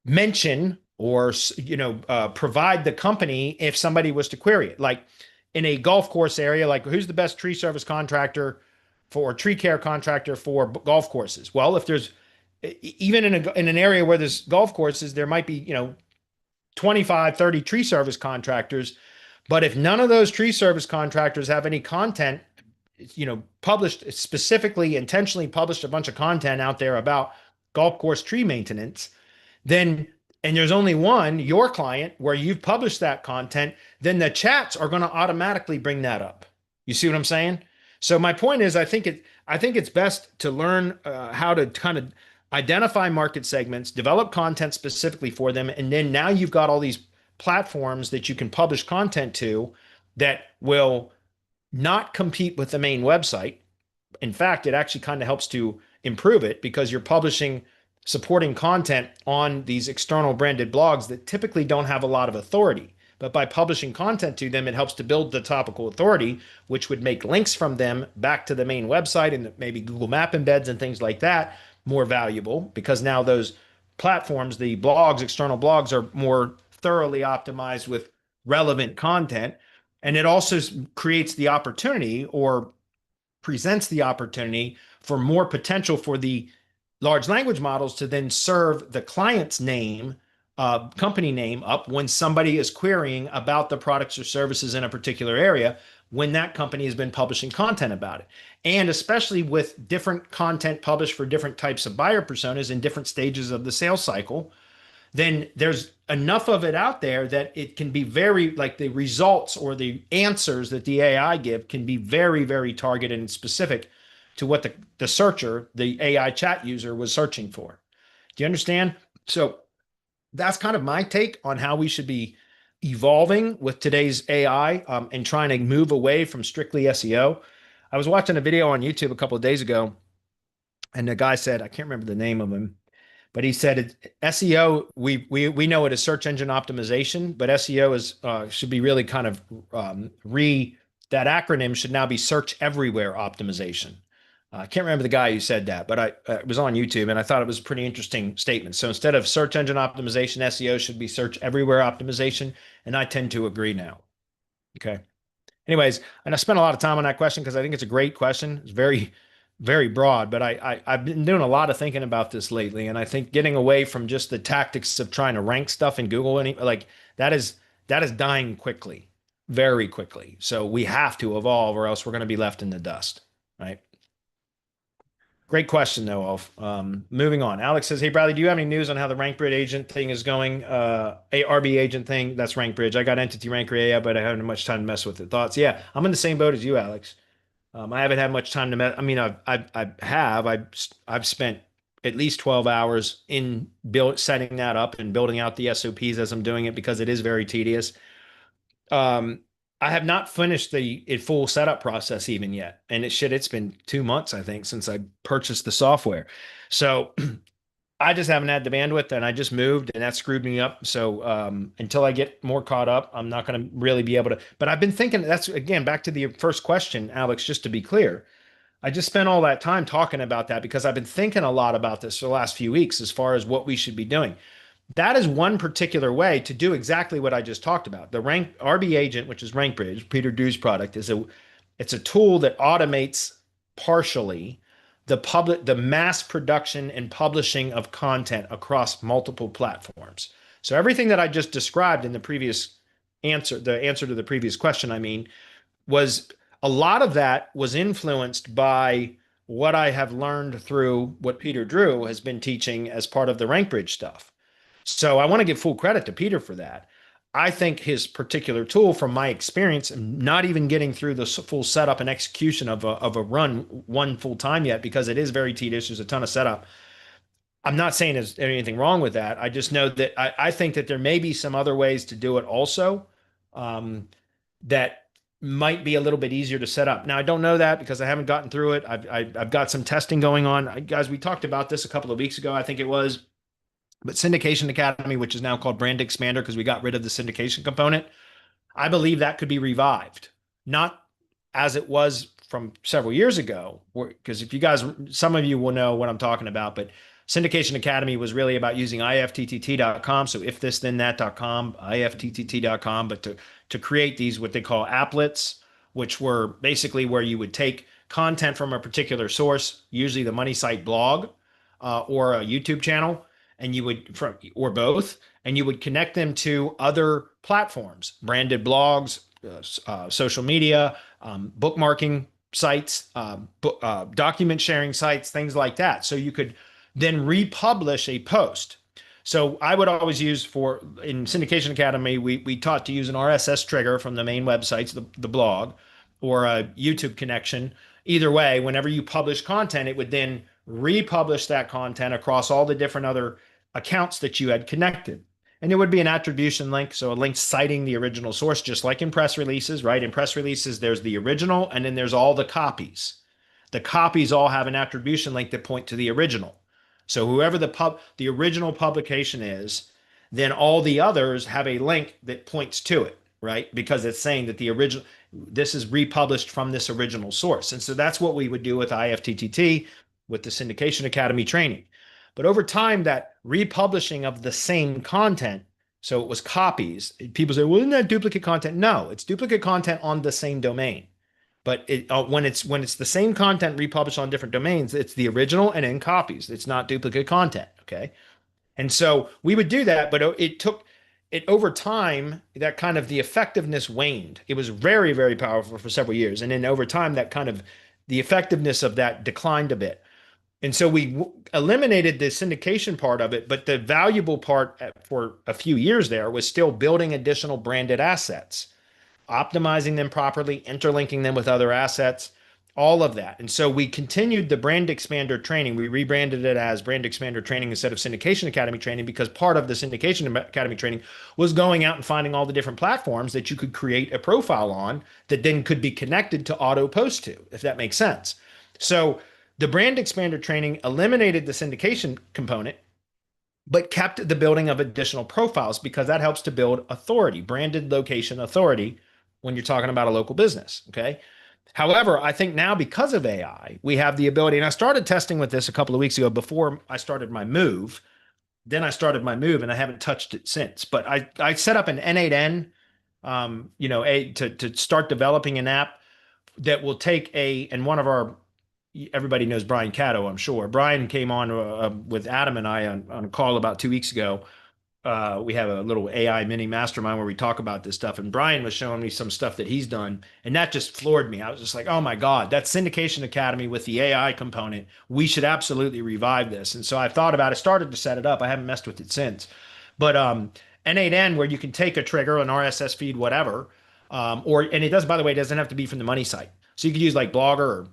mention or provide the company if somebody was to query it. Like in a golf course area, like who's the best tree service contractor for tree care contractor for golf courses? Well, if there's even in an area where there's golf courses, there might be, 25, 30 tree service contractors. But if none of those tree service contractors have any content, published specifically, intentionally published a bunch of content out there about golf course tree maintenance, then, and there's only one, your client, where you've published that content, then the chats are going to automatically bring that up. You see what I'm saying? So my point is, I think it's best to learn how to kind of identify market segments, develop content specifically for them, and then now you've got all these platforms that you can publish content to that will not compete with the main website. In fact, it actually kind of helps to improve it because you're publishing supporting content on these external branded blogs that typically don't have a lot of authority. But by publishing content to them, it helps to build the topical authority, which would make links from them back to the main website and maybe Google Map embeds and things like that more valuable because now those platforms, the blogs, external blogs, are more thoroughly optimized with relevant content. And it also creates the opportunity or presents the opportunity for more potential for the large language models to then serve the client's name, company name up when somebody is querying about the products or services in a particular area when that company has been publishing content about it. And especially with different content published for different types of buyer personas in different stages of the sales cycle, then there's enough of it out there that it can be very, like the results or the answers that the AI give can be very, very targeted and specific to what the searcher, the AI chat user was searching for. Do you understand? So that's kind of my take on how we should be evolving with today's AI and trying to move away from strictly SEO. I was watching a video on YouTube a couple of days ago, and the guy said, I can't remember the name of him, but he said SEO, we know it as search engine optimization, but SEO is should be really kind of that acronym should now be search everywhere optimization. I can't remember the guy who said that, but it was on YouTube and I thought it was a pretty interesting statement. So instead of search engine optimization, SEO should be search everywhere optimization. And I tend to agree now. Okay. Anyways, and I spent a lot of time on that question because I think it's a great question. It's very, very broad, but I've been doing a lot of thinking about this lately. And I think getting away from just the tactics of trying to rank stuff in Google, like that is dying quickly, very quickly. So we have to evolve or else we're going to be left in the dust, right? Great question, though, Ulf. Moving on. Alex says, hey, Bradley, do you have any news on how the RankBridge agent thing is going? RB agent thing, that's RankBridge. I got Entity Ranker AI, but I haven't had much time to mess with it. Thoughts? Yeah, I'm in the same boat as you, Alex. I haven't had much time to mess. I mean, I've spent at least 12 hours in setting that up and building out the SOPs as I'm doing it because it is very tedious. I have not finished the full setup process even yet. And it's been 2 months, I think, since I purchased the software. So I just haven't had the bandwidth and I just moved and that screwed me up. So until I get more caught up, I'm not going to really be able to. But I've been thinking that's, again, back to the first question, Alex, just to be clear. I just spent all that time talking about that because I've been thinking a lot about this for the last few weeks as far as what we should be doing. That is one particular way to do exactly what I just talked about. The RB agent, which is RankBridge, Peter Drew's product, it's a tool that automates partially the mass production and publishing of content across multiple platforms. So everything that I just described in the answer to the previous question, I mean, was a lot of that was influenced by what I have learned through what Peter Drew has been teaching as part of the RankBridge stuff. So I want to give full credit to Peter for that. I think his particular tool, from my experience, not even getting through the full setup and execution of a run one full time yet, because it is very tedious. There's a ton of setup. I'm not saying there's anything wrong with that. I just know that I think that there may be some other ways to do it also, um, that might be a little bit easier to set up. Now, I don't know that because I haven't gotten through it. I've got some testing going on. Guys, we talked about this a couple of weeks ago, I think it was. But Syndication Academy, which is now called Brand Expander because we got rid of the syndication component, I believe that could be revived. Not as it was from several years ago, because if you guys, some of you will know what I'm talking about, but Syndication Academy was really about using ifttt.com. So if this, then that.com, ifttt.com, but to create these, what they call applets, which were basically where you would take content from a particular source, usually the money site blog or a YouTube channel, and you would, from, or both, and you would connect them to other platforms, branded blogs, social media, bookmarking sites, document sharing sites, things like that. So you could then republish a post. So I would always use, for in Syndication Academy, we taught to use an RSS trigger from the main websites, the blog, or a YouTube connection. Either way, whenever you publish content, it would then republish that content across all the different other accounts that you had connected. And it would be an attribution link, so a link citing the original source, just like in press releases, right? In press releases, there's the original, and then there's all the copies. The copies all have an attribution link that point to the original. So whoever the original publication is, then all the others have a link that points to it, right? Because it's saying that the original, this is republished from this original source. And so that's what we would do with IFTTT, with the Syndication Academy training. But over time, that republishing of the same content, so it was copies. People say, well, isn't that duplicate content? No, it's duplicate content on the same domain. But when it's the same content republished on different domains, it's the original and in copies. It's not duplicate content. Okay. And so we would do that, but it took it over time, that kind of the effectiveness waned. It was very, very powerful for several years. And then over time, that kind of the effectiveness of that declined a bit. And so we eliminated the syndication part of it, but the valuable part for a few years there was still building additional branded assets, optimizing them properly, interlinking them with other assets, all of that. And so we continued the Brand Expander training. We rebranded it as Brand Expander training instead of Syndication Academy training, because part of the Syndication Academy training was going out and finding all the different platforms that you could create a profile on that then could be connected to auto post to, if that makes sense. So the Brand Expander training eliminated the syndication component, but kept the building of additional profiles, because that helps to build authority, branded location authority, when you're talking about a local business. Okay. However, I think now, because of AI, we have the ability, and I started testing with this a couple of weeks ago before I started my move. Then I started my move and I haven't touched it since. But I set up an N8N, to start developing an app that will take and one of our, everybody knows Brian Caddo, I'm sure. Brian came on with Adam and I on a call about 2 weeks ago. We have a little AI mini mastermind where we talk about this stuff. And Brian was showing me some stuff that he's done. And that just floored me. I was just like, oh my God, that Syndication Academy with the AI component, we should absolutely revive this. And so I thought about it, started to set it up. I haven't messed with it since. But N8N, where you can take a trigger, an RSS feed, whatever, and it does, by the way, it doesn't have to be from the money site. So you could use like Blogger or,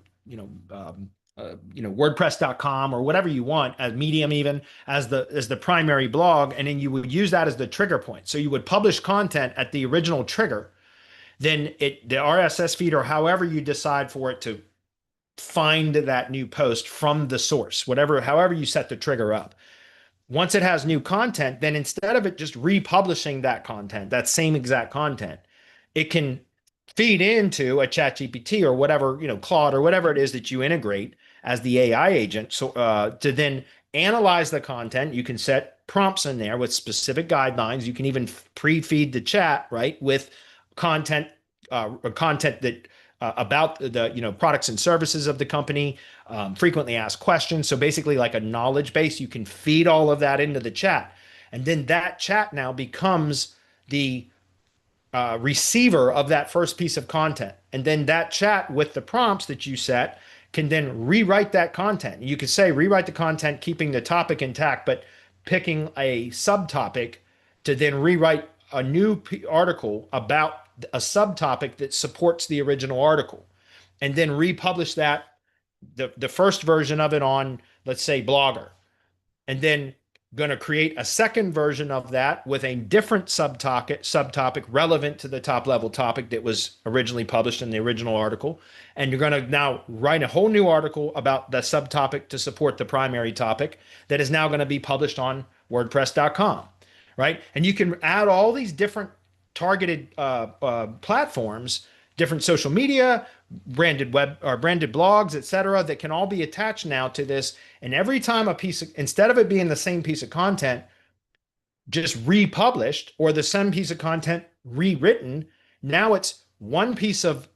WordPress.com or whatever you want, as Medium even, as the primary blog, and then you would use that as the trigger point. So you would publish content at the original trigger, then the RSS feed, or however you decide for it to find that new post from the source, however you set the trigger up. Once it has new content, then instead of it just republishing that content, that same exact content, it can feed into a ChatGPT or whatever, Claude or whatever it is that you integrate as the AI agent. So to then analyze the content, you can set prompts in there with specific guidelines. You can even pre-feed the chat, right, with content that about the products and services of the company, frequently asked questions. So basically, like a knowledge base, you can feed all of that into the chat, and then that chat now becomes the receiver of that first piece of content. And then that chat with the prompts that you set can then rewrite that content. You could say rewrite the content, keeping the topic intact, but picking a subtopic to then rewrite a new article about a subtopic that supports the original article, and then republish that, the first version of it on, let's say, Blogger, and then going to create a second version of that with a different subtopic relevant to the top level topic that was originally published in the original article. And you're going to now write a whole new article about the subtopic to support the primary topic that is now going to be published on WordPress.com, right? And you can add all these different targeted platforms, different social media, branded web or branded blogs, etc., that can all be attached now to this. And every time instead of it being the same piece of content just republished or the same piece of content rewritten, now it's one piece of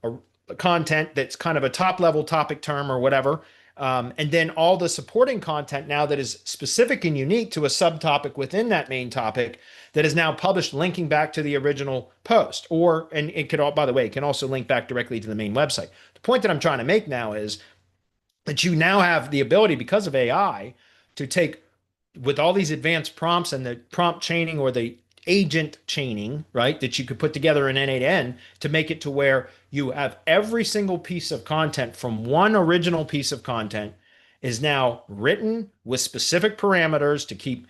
content that's kind of a top level topic term or whatever. And then all the supporting content now that is specific and unique to a subtopic within that main topic that is now published, linking back to the original post. And it could all, by the way, it can also link back directly to the main website. The point that I'm trying to make now is that you now have the ability, because of AI, to take, with all these advanced prompts and the prompt chaining or the agent chaining, right, that you could put together in N8N to make it to where you have every single piece of content from one original piece of content is now written with specific parameters to keep,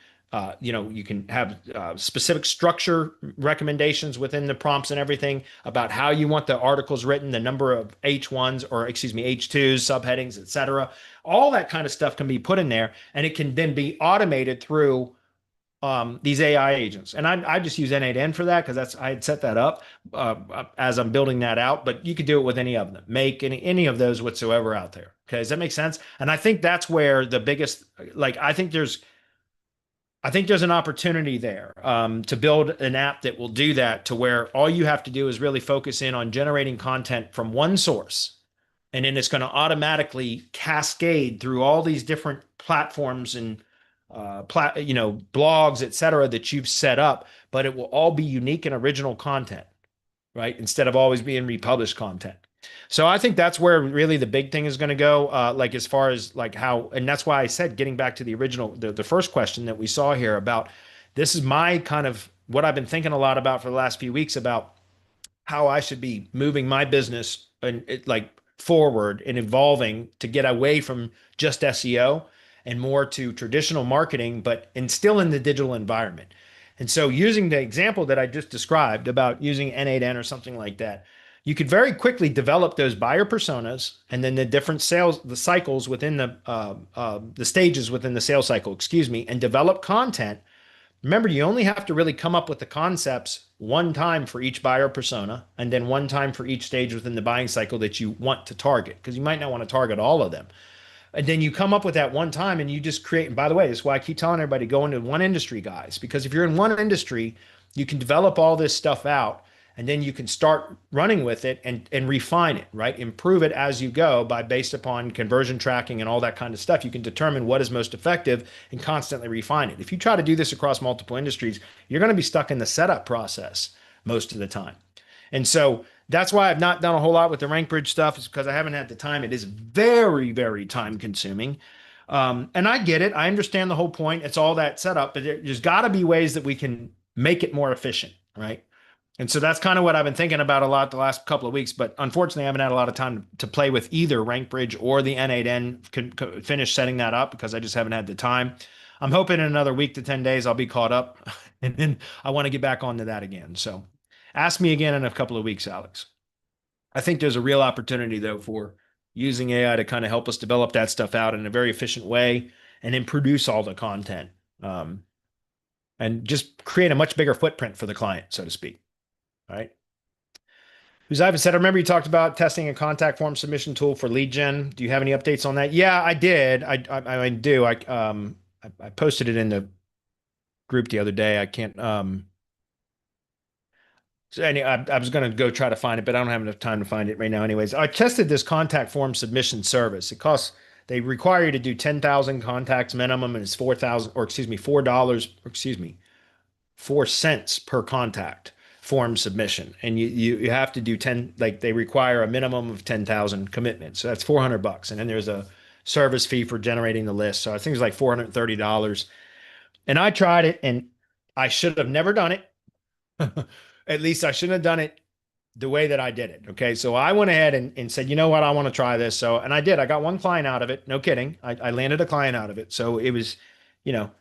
you can have specific structure recommendations within the prompts and everything about how you want the articles written, the number of H1s or excuse me, H2s, subheadings, etc. All that kind of stuff can be put in there, and it can then be automated through these AI agents. And I just use N8N for that because I had set that up as I'm building that out. But you could do it with any of them, make any of those whatsoever out there. Okay, does that make sense? And I think that's where the biggest, I think there's an opportunity there to build an app that will do that, to where all you have to do is really focus in on generating content from one source. And then it's going to automatically cascade through all these different platforms and blogs, et cetera, that you've set up, but it will all be unique and original content, right? Instead of always being republished content. So I think that's where really the big thing is going to go, as far as how, and that's why I said, getting back to the original, the first question that we saw here about, this is my kind of what I've been thinking a lot about for the last few weeks about how I should be moving my business and forward and evolving to get away from just SEO and more to traditional marketing, and still in the digital environment. And so using the example that I just described about using N8N or something like that, you could very quickly develop those buyer personas and then the different the cycles within the stages within the sales cycle, and develop content. Remember, you only have to really come up with the concepts one time for each buyer persona, and then one time for each stage within the buying cycle that you want to target, because you might not want to target all of them. And then you come up with that one time and you just create. And by the way, this is why I keep telling everybody, go into one industry, guys, because if you're in one industry, you can develop all this stuff out, and then you can start running with it and refine it, right? Improve it as you go based upon conversion tracking and all that kind of stuff. You can determine what is most effective and constantly refine it. If you try to do this across multiple industries, you're going to be stuck in the setup process most of the time. And so that's why I've not done a whole lot with the RankBridge stuff, is because I haven't had the time. It is very, very time consuming. And I get it. I understand the whole point. It's all that setup, but there's got to be ways that we can make it more efficient, right? And so that's kind of what I've been thinking about a lot the last couple of weeks. But unfortunately, I haven't had a lot of time to play with either RankBridge or the N8N, finish setting that up, because I just haven't had the time. I'm hoping in another week to 10 days, I'll be caught up, and then I want to get back onto that again. So ask me again in a couple of weeks, Alex. I think there's a real opportunity, though, for using AI to kind of help us develop that stuff out in a very efficient way, and then produce all the content, and just create a much bigger footprint for the client, so to speak. All right. Who's Ivan said, I remember you talked about testing a contact form submission tool for lead gen. Do you have any updates on that? Yeah, I did. I do. I posted it in the group the other day. I can't. So I was going to go try to find it, but I don't have enough time to find it right now. Anyways, I tested this contact form submission service. They require you to do 10,000 contacts minimum, and it's $4, 4 cents per contact form submission. And you have to do 10, they require a minimum of 10,000 commitments. So that's $400. And then there's a service fee for generating the list. So I think it's like $430. And I tried it, and I should have never done it. At least I shouldn't have done it the way that I did it. Okay. So I went ahead and said, you know what? I want to try this. So, and I did. I got one client out of it. No kidding. I landed a client out of it. So it was, you know,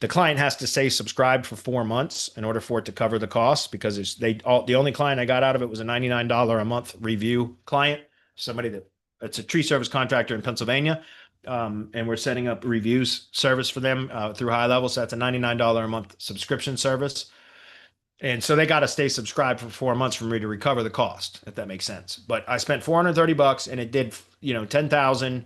the client has to stay subscribed for 4 months in order for it to cover the costs because the only client I got out of it was a $99 a month review client, somebody it's a tree service contractor in Pennsylvania. And we're setting up reviews service for them through High Level. So that's a $99 a month subscription service. And so they got to stay subscribed for 4 months for me to recover the cost, if that makes sense. But I spent $430 and it did, 10,000.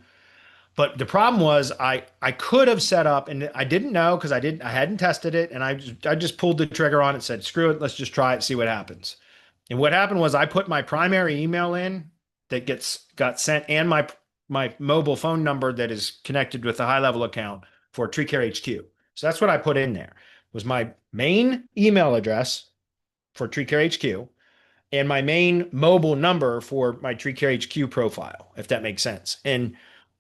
But the problem was I could have set up and I didn't know because I hadn't tested it and I just pulled the trigger on it and said, screw it, let's just try it, see what happens. And what happened was I put my primary email in that got sent and my mobile phone number that is connected with the High Level account for Tree Care HQ. So that's what I put in there was my main email address for Tree Care HQ and my main mobile number for my Tree Care HQ profile, if that makes sense. And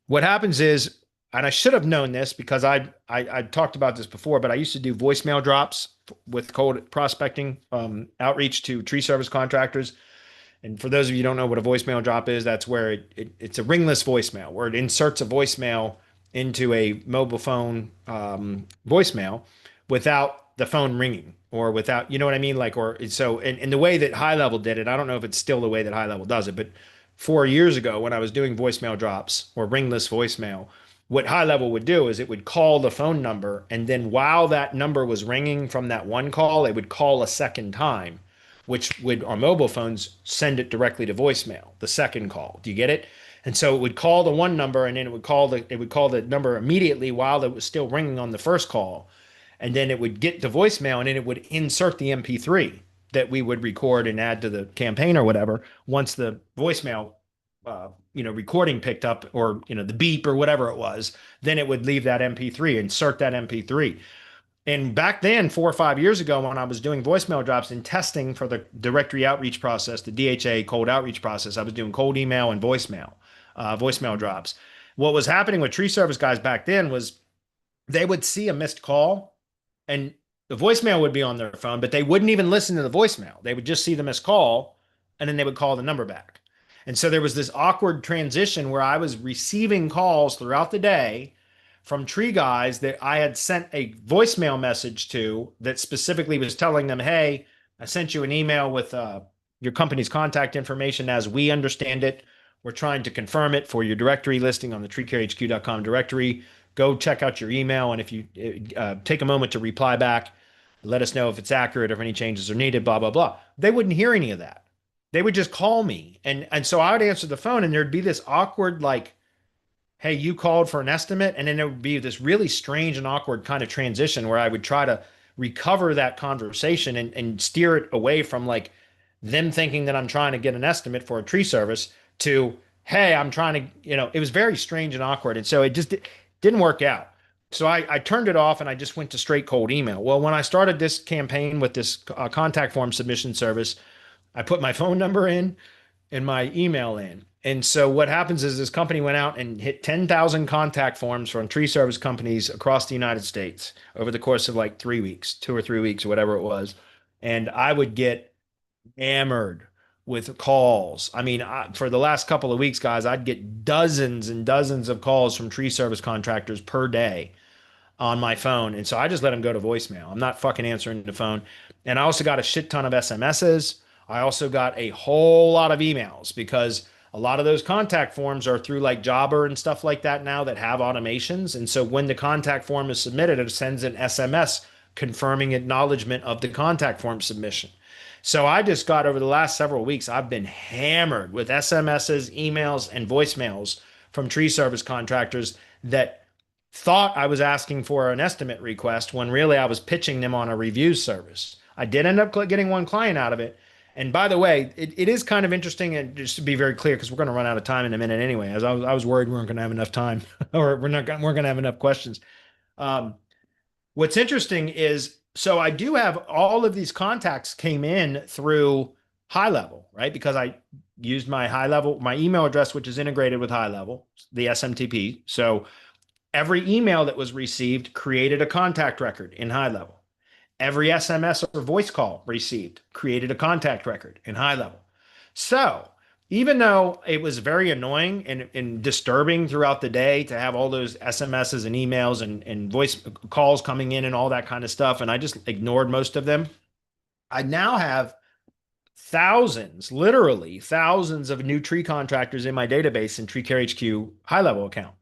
what happens is, and I should have known this because I talked about this before, but I used to do voicemail drops with cold prospecting outreach to tree service contractors. And for those of you who don't know what a voicemail drop is, that's where it's a ringless voicemail where it inserts a voicemail into a mobile phone voicemail without the phone ringing or without, you know what I mean? Like, or so, and the way that High Level did it, I don't know if it's still the way that High Level does it, but 4 years ago when I was doing voicemail drops or ringless voicemail, what High Level would do is it would call the phone number. And then while that number was ringing from that one call, it would call a second time, which would on mobile phones send it directly to voicemail, the second call. Do you get it? And so it would call the one number and then it would call the number immediately while it was still ringing on the first call. And then it would get to voicemail and then it would insert the MP3 that we would record and add to the campaign or whatever once the voicemail recording picked up or the beep or whatever it was, then it would leave that MP3, insert that MP3. And back then, 4 or 5 years ago, when I was doing voicemail drops and testing for the directory outreach process, the DHA cold outreach process, I was doing cold email and voicemail drops. What was happening with tree service guys back then was they would see a missed call and the voicemail would be on their phone, but they wouldn't even listen to the voicemail. They would just see the missed call and then they would call the number back. And so there was this awkward transition where I was receiving calls throughout the day from tree guys that I had sent a voicemail message to that specifically was telling them, hey, I sent you an email with your company's contact information as we understand it. We're trying to confirm it for your directory listing on the treecarehq.com directory. Go check out your email. And if you take a moment to reply back, let us know if it's accurate or if any changes are needed, blah, blah, blah. They wouldn't hear any of that. They would just call me. And so I would answer the phone and there'd be this awkward, like, hey, you called for an estimate. And then there would be this really strange and awkward kind of transition where I would try to recover that conversation and steer it away from like them thinking that I'm trying to get an estimate for a tree service to, hey, I'm trying to, it was very strange and awkward. And so it just didn't work out. So I turned it off and I just went to straight cold email. Well, when I started this campaign with this contact form submission service, I put my phone number in and my email in. And so what happens is this company went out and hit 10,000 contact forms from tree service companies across the United States over the course of like 3 weeks, 2 or 3 weeks, or whatever it was. And I would get hammered with calls. I mean, for the last couple of weeks, guys, I'd get dozens and dozens of calls from tree service contractors per day on my phone. And so I just let them go to voicemail. I'm not fucking answering the phone. And I also got a shit ton of SMSs. I also got a whole lot of emails because a lot of those contact forms are through like Jobber and stuff like that now that have automations. And so when the contact form is submitted, it sends an SMS confirming acknowledgement of the contact form submission. So I just got over the last several weeks, I've been hammered with SMSs, emails, and voicemails from tree service contractors that thought I was asking for an estimate request when really I was pitching them on a review service. I did end up getting one client out of it. And by the way, it is kind of interesting, and just to be very clear, because we're going to run out of time in a minute anyway, as I was worried we weren't going to have enough time or we're going to have enough questions. What's interesting is, so I do have all of these contacts came in through High Level, right? Because I used my High Level, my email address, which is integrated with High Level, the SMTP. So every email that was received created a contact record in High Level. Every SMS or voice call received created a contact record in high level. So even though it was very annoying and disturbing throughout the day to have all those SMSs and emails and voice calls coming in and all that kind of stuff, and I just ignored most of them, I now have thousands, literally thousands of new tree contractors in my database in TreeCareHQ high level account,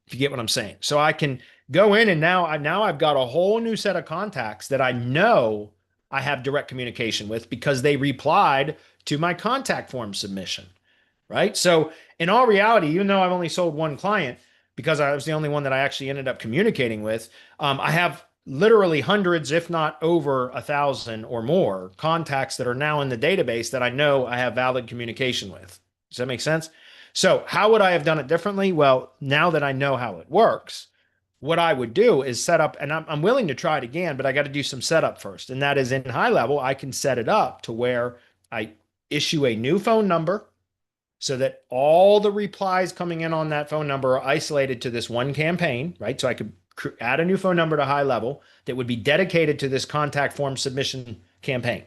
if you get what I'm saying. So I can go in and now I've got a whole new set of contacts that I know I have direct communication with because they replied to my contact form submission, right? So in all reality, even though I've only sold one client because I was the only one that I actually ended up communicating with, I have literally hundreds, if not over 1,000 or more contacts that are now in the database that I know I have valid communication with. Does that make sense? So how would I have done it differently? Well, now that I know how it works, what I would do is set up, and I'm willing to try it again, but I got to do some setup first. And that is in high level, I can set it up to where I issue a new phone number so that all the replies coming in on that phone number are isolated to this one campaign, right? So I could add a new phone number to high level that would be dedicated to this contact form submission campaign.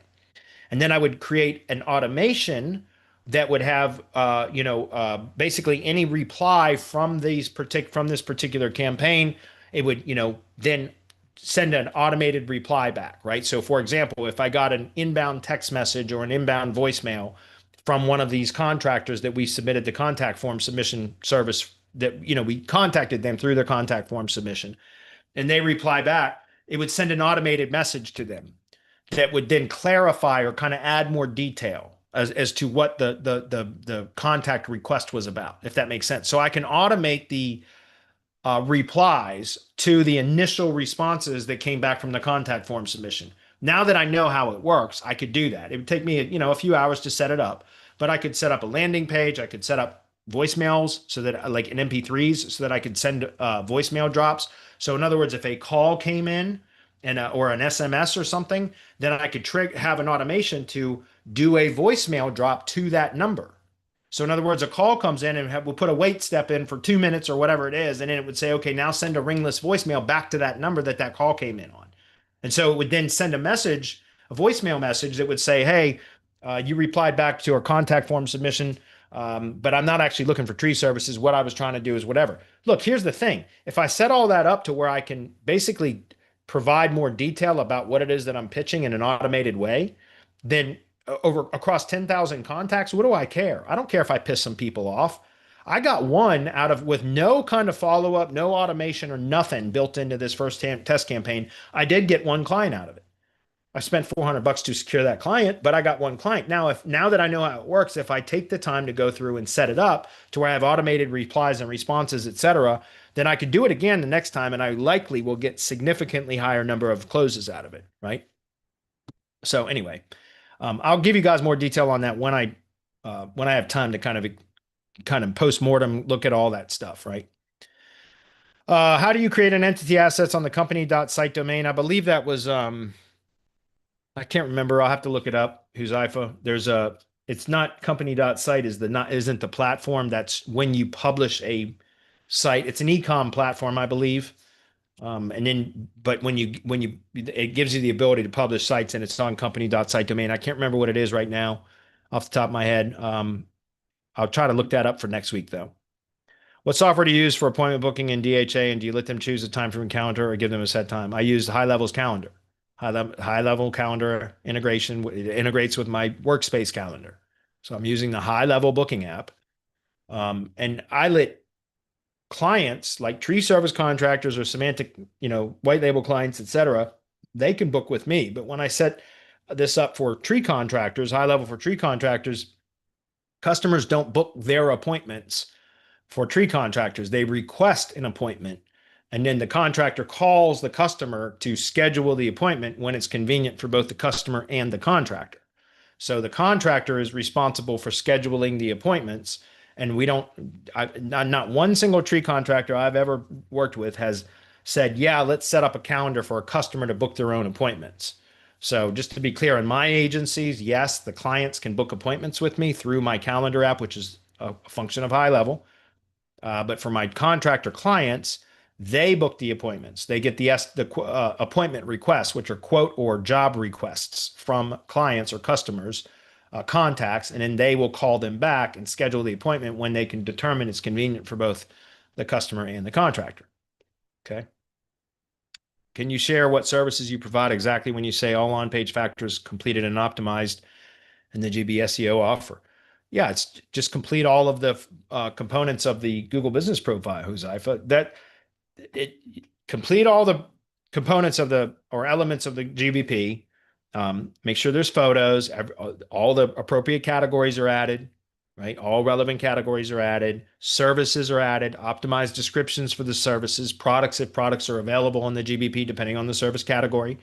And then I would create an automation that would have, basically any reply from this particular campaign. It would, then send an automated reply back, right? So, for example, if I got an inbound text message or an inbound voicemail from one of these contractors that we submitted the contact form submission service that, we contacted them through their contact form submission, and they reply back, it would send an automated message to them that would then clarify or kind of add more detail as to what the contact request was about, if that makes sense. So I can automate the replies to the initial responses that came back from the contact form submission. Now that I know how it works, I could do that. It would take me, a few hours to set it up, but I could set up a landing page. I could set up voicemails so that like in MP3s so that I could send voicemail drops. So in other words, if a call came in and or an SMS or something, then I could have an automation to do a voicemail drop to that number. So in other words, a call comes in and we'll put a wait step in for 2 minutes or whatever it is, and then it would say, okay, now send a ringless voicemail back to that number that call came in on. And so it would then send a voicemail message that would say, hey, you replied back to our contact form submission, but I'm not actually looking for tree services. What I was trying to do is whatever. Look, here's the thing. If I set all that up to where I can basically provide more detail about what it is that I'm pitching in an automated way, then across 10,000 contacts, what do I care? I don't care if I piss some people off. I got one with no kind of follow up, no automation or nothing built into this first test campaign. I did get one client out of it. I spent $400 to secure that client, but I got one client. Now that I know how it works, if I take the time to go through and set it up to where I have automated replies and responses, etc., then I could do it again the next time, and I likely will get significantly higher number of closes out of it, right? So anyway, I'll give you guys more detail on that when I have time to kind of post-mortem look at all that stuff, right? How do you create an entity assets on the company.site domain? I believe that was I can't remember. I'll have to look it up. Who's IFA? It's not company.site isn't the platform. That's when you publish a site. It's an e-com platform, I believe. But when it gives you the ability to publish sites and it's on company.site domain. I can't remember what it is right now off the top of my head. I'll try to look that up for next week though. What software do you use for appointment booking in DHA, and do you let them choose a time from calendar or give them a set time? I use High Level's calendar. High level calendar integration. It integrates with my workspace calendar. So I'm using the High Level booking app. And I let clients like tree service contractors or semantic, white label clients, etc., they can book with me. But when I set this up for tree contractors, High Level for tree contractors, customers don't book their appointments for tree contractors. They request an appointment, and then the contractor calls the customer to schedule the appointment when it's convenient for both the customer and the contractor. So the contractor is responsible for scheduling the appointments. And not one single tree contractor I've ever worked with has said, yeah, let's set up a calendar for a customer to book their own appointments. So just to be clear, in my agencies, yes, the clients can book appointments with me through my calendar app, which is a function of High Level. But for my contractor clients, They book the appointments. They get the appointment requests, which are quote or job requests from clients or customers, contacts, and then they will call them back and schedule the appointment when they can determine it's convenient for both the customer and the contractor. Okay. Can you share what services you provide exactly when you say all on-page factors completed and optimized in the GBSEO offer? Yeah, it's just complete all of the components of the Google Business Profile, Huzaifa. That it complete all the components of the or elements of the GBP. Make sure there's photos. All the appropriate categories are added. Right, all relevant categories are added. Services are added. Optimized descriptions for the services. Products, if products are available in the GBP, depending on the service category.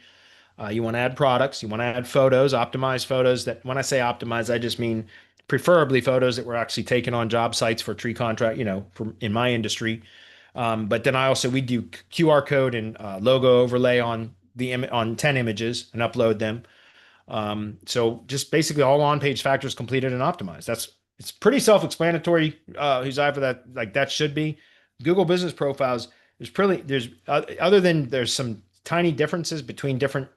You want to add products. You want to add photos. Optimize photos. That when I say optimize, I just mean preferably photos that were actually taken on job sites for tree contract. In my industry. But then we do QR code and logo overlay on 10 images and upload them. So just basically all on-page factors completed and optimized. It's pretty self-explanatory. For that, like that should be Google Business Profiles. There's other than there's some tiny differences between different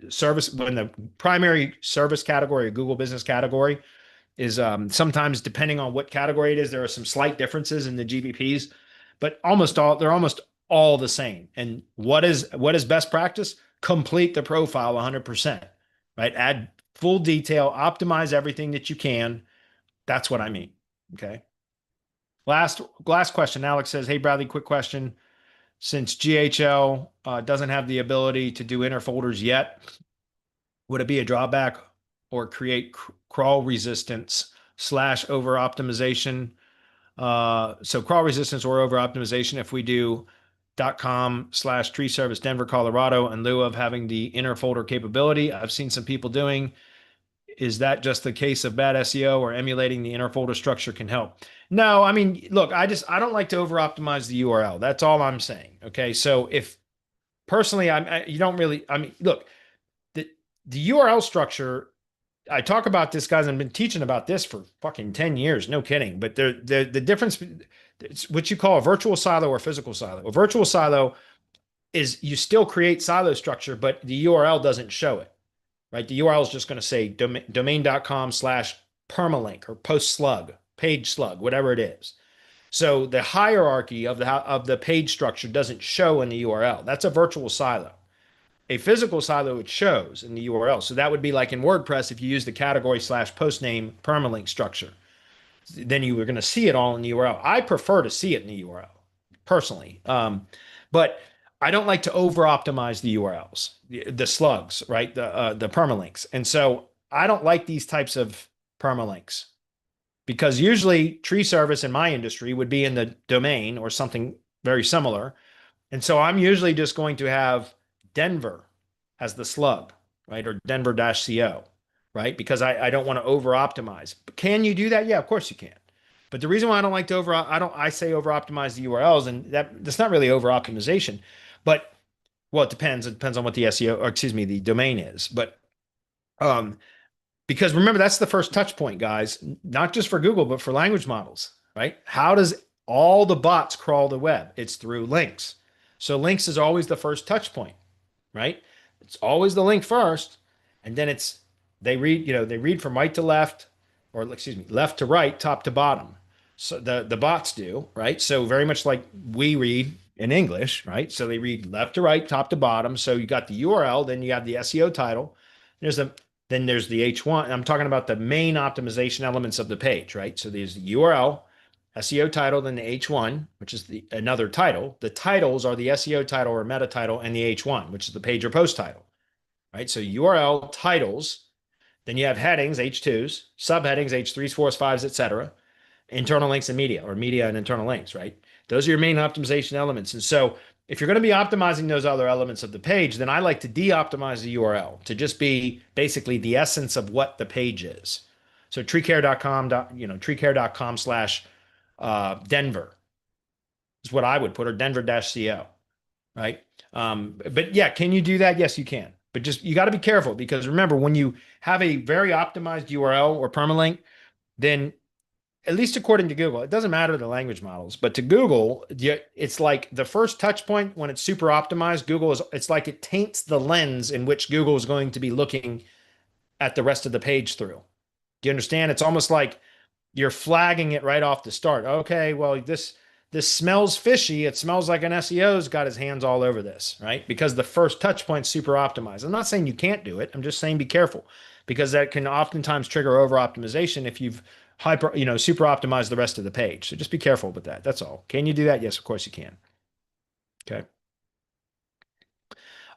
service when the primary service category or Google Business category is sometimes depending on what category it is, there are some slight differences in the GBPs, but they're almost all the same. And what is best practice? Complete the profile 100%, right? Add full detail, optimize everything that you can. That's what I mean. Okay. Last question. Alex says, "Hey Bradley, quick question. Since GHL doesn't have the ability to do inner folders yet, would it be a drawback or create crawl resistance / over optimization? So crawl resistance or over optimization if we do .com/tree service Denver, Colorado in lieu of having the inner folder capability. I've seen some people doing. Is that just the case of bad SEO or emulating the inner folder structure can help?" No, I mean, look, I don't like to over optimize the URL. That's all I'm saying. Okay. So if personally, you don't really, I mean, look, the URL structure, I talk about this, guys. I've been teaching about this for fucking 10 years. No kidding. But the difference, it's what you call a virtual silo or physical silo. A virtual silo is you still create silo structure, but the URL doesn't show it. Right? The URL is just going to say domain.com/permalink or post slug, page slug, whatever it is. So the hierarchy of the page structure doesn't show in the URL. That's a virtual silo. A physical silo, it shows in the URL. So that would be like in WordPress if you use the category/post name permalink structure. Then you were going to see it all in the URL. I prefer to see it in the URL personally. But I don't like to over optimize the URLs, the slugs, right? The permalinks. And so I don't like these types of permalinks because usually tree service in my industry would be in the domain or something very similar. And so I'm usually just going to have Denver as the slug, right? Or Denver-CO, right? Because I don't want to over optimize. But can you do that? Yeah, of course you can. But the reason why I don't like to I say over optimize the URLs, and that's not really over optimization. But well, it depends. It depends on what the SEO, or excuse me, the domain is. But because remember, that's the first touch point, guys, not just for Google, but for language models, right? How does all the bots crawl the web? It's through links. So links is always the first touch point, right? It's always the link first, and then they read from right to left, or excuse me, left to right, top to bottom. So the bots do, right? So very much like we read in English, right? So they read left to right, top to bottom. So you got the URL, then you have the SEO title. Then there's the H1. I'm talking about the main optimization elements of the page, right? So there's the URL, SEO title, then the H1, which is another title. The titles are the SEO title or meta title, and the H1, which is the page or post title, right? So URL titles, then you have headings, H2s, subheadings, H3s, 4s, 5s, etc. Internal links and media, or media and internal links, right? Those are your main optimization elements. And so if you're going to be optimizing those other elements of the page, then I like to de-optimize the URL to just be basically the essence of what the page is. So treecare.com/Denver is what I would put, or Denver-CO, right? But yeah, can you do that? Yes, you can. But just you got to be careful because remember, when you have a very optimized URL or permalink, then at least according to Google, it doesn't matter the language models, but to Google, it's like the first touch point when it's super optimized, it's like it taints the lens in which Google is going to be looking at the rest of the page through. Do you understand? It's almost like you're flagging it right off the start. Okay, well, this smells fishy. It smells like an SEO's got his hands all over this, right? Because the first touch point's super optimized. I'm not saying you can't do it. I'm just saying be careful because that can oftentimes trigger over optimization if you've super optimized the rest of the page. So just be careful with that. That's all. Can you do that? Yes, of course you can. Okay.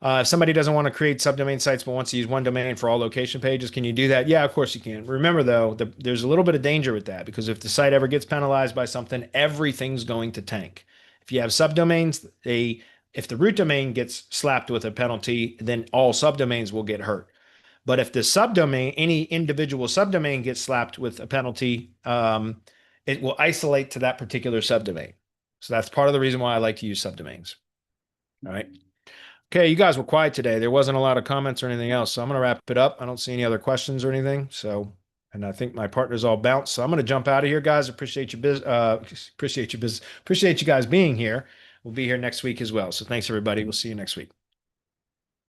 If somebody doesn't want to create subdomain sites but wants to use one domain for all location pages, can you do that? Yeah, of course you can. Remember though, there's a little bit of danger with that because if the site ever gets penalized by something, everything's going to tank. If you have subdomains, if the root domain gets slapped with a penalty, then all subdomains will get hurt. But if the subdomain, any individual subdomain gets slapped with a penalty, it will isolate to that particular subdomain. So that's part of the reason why I like to use subdomains. All right. Okay, you guys were quiet today. There wasn't a lot of comments or anything else, so I'm going to wrap it up. I don't see any other questions or anything. So, and I think my partner's all bounced. So I'm going to jump out of here, guys. Appreciate you guys being here. We'll be here next week as well. So thanks everybody. We'll see you next week.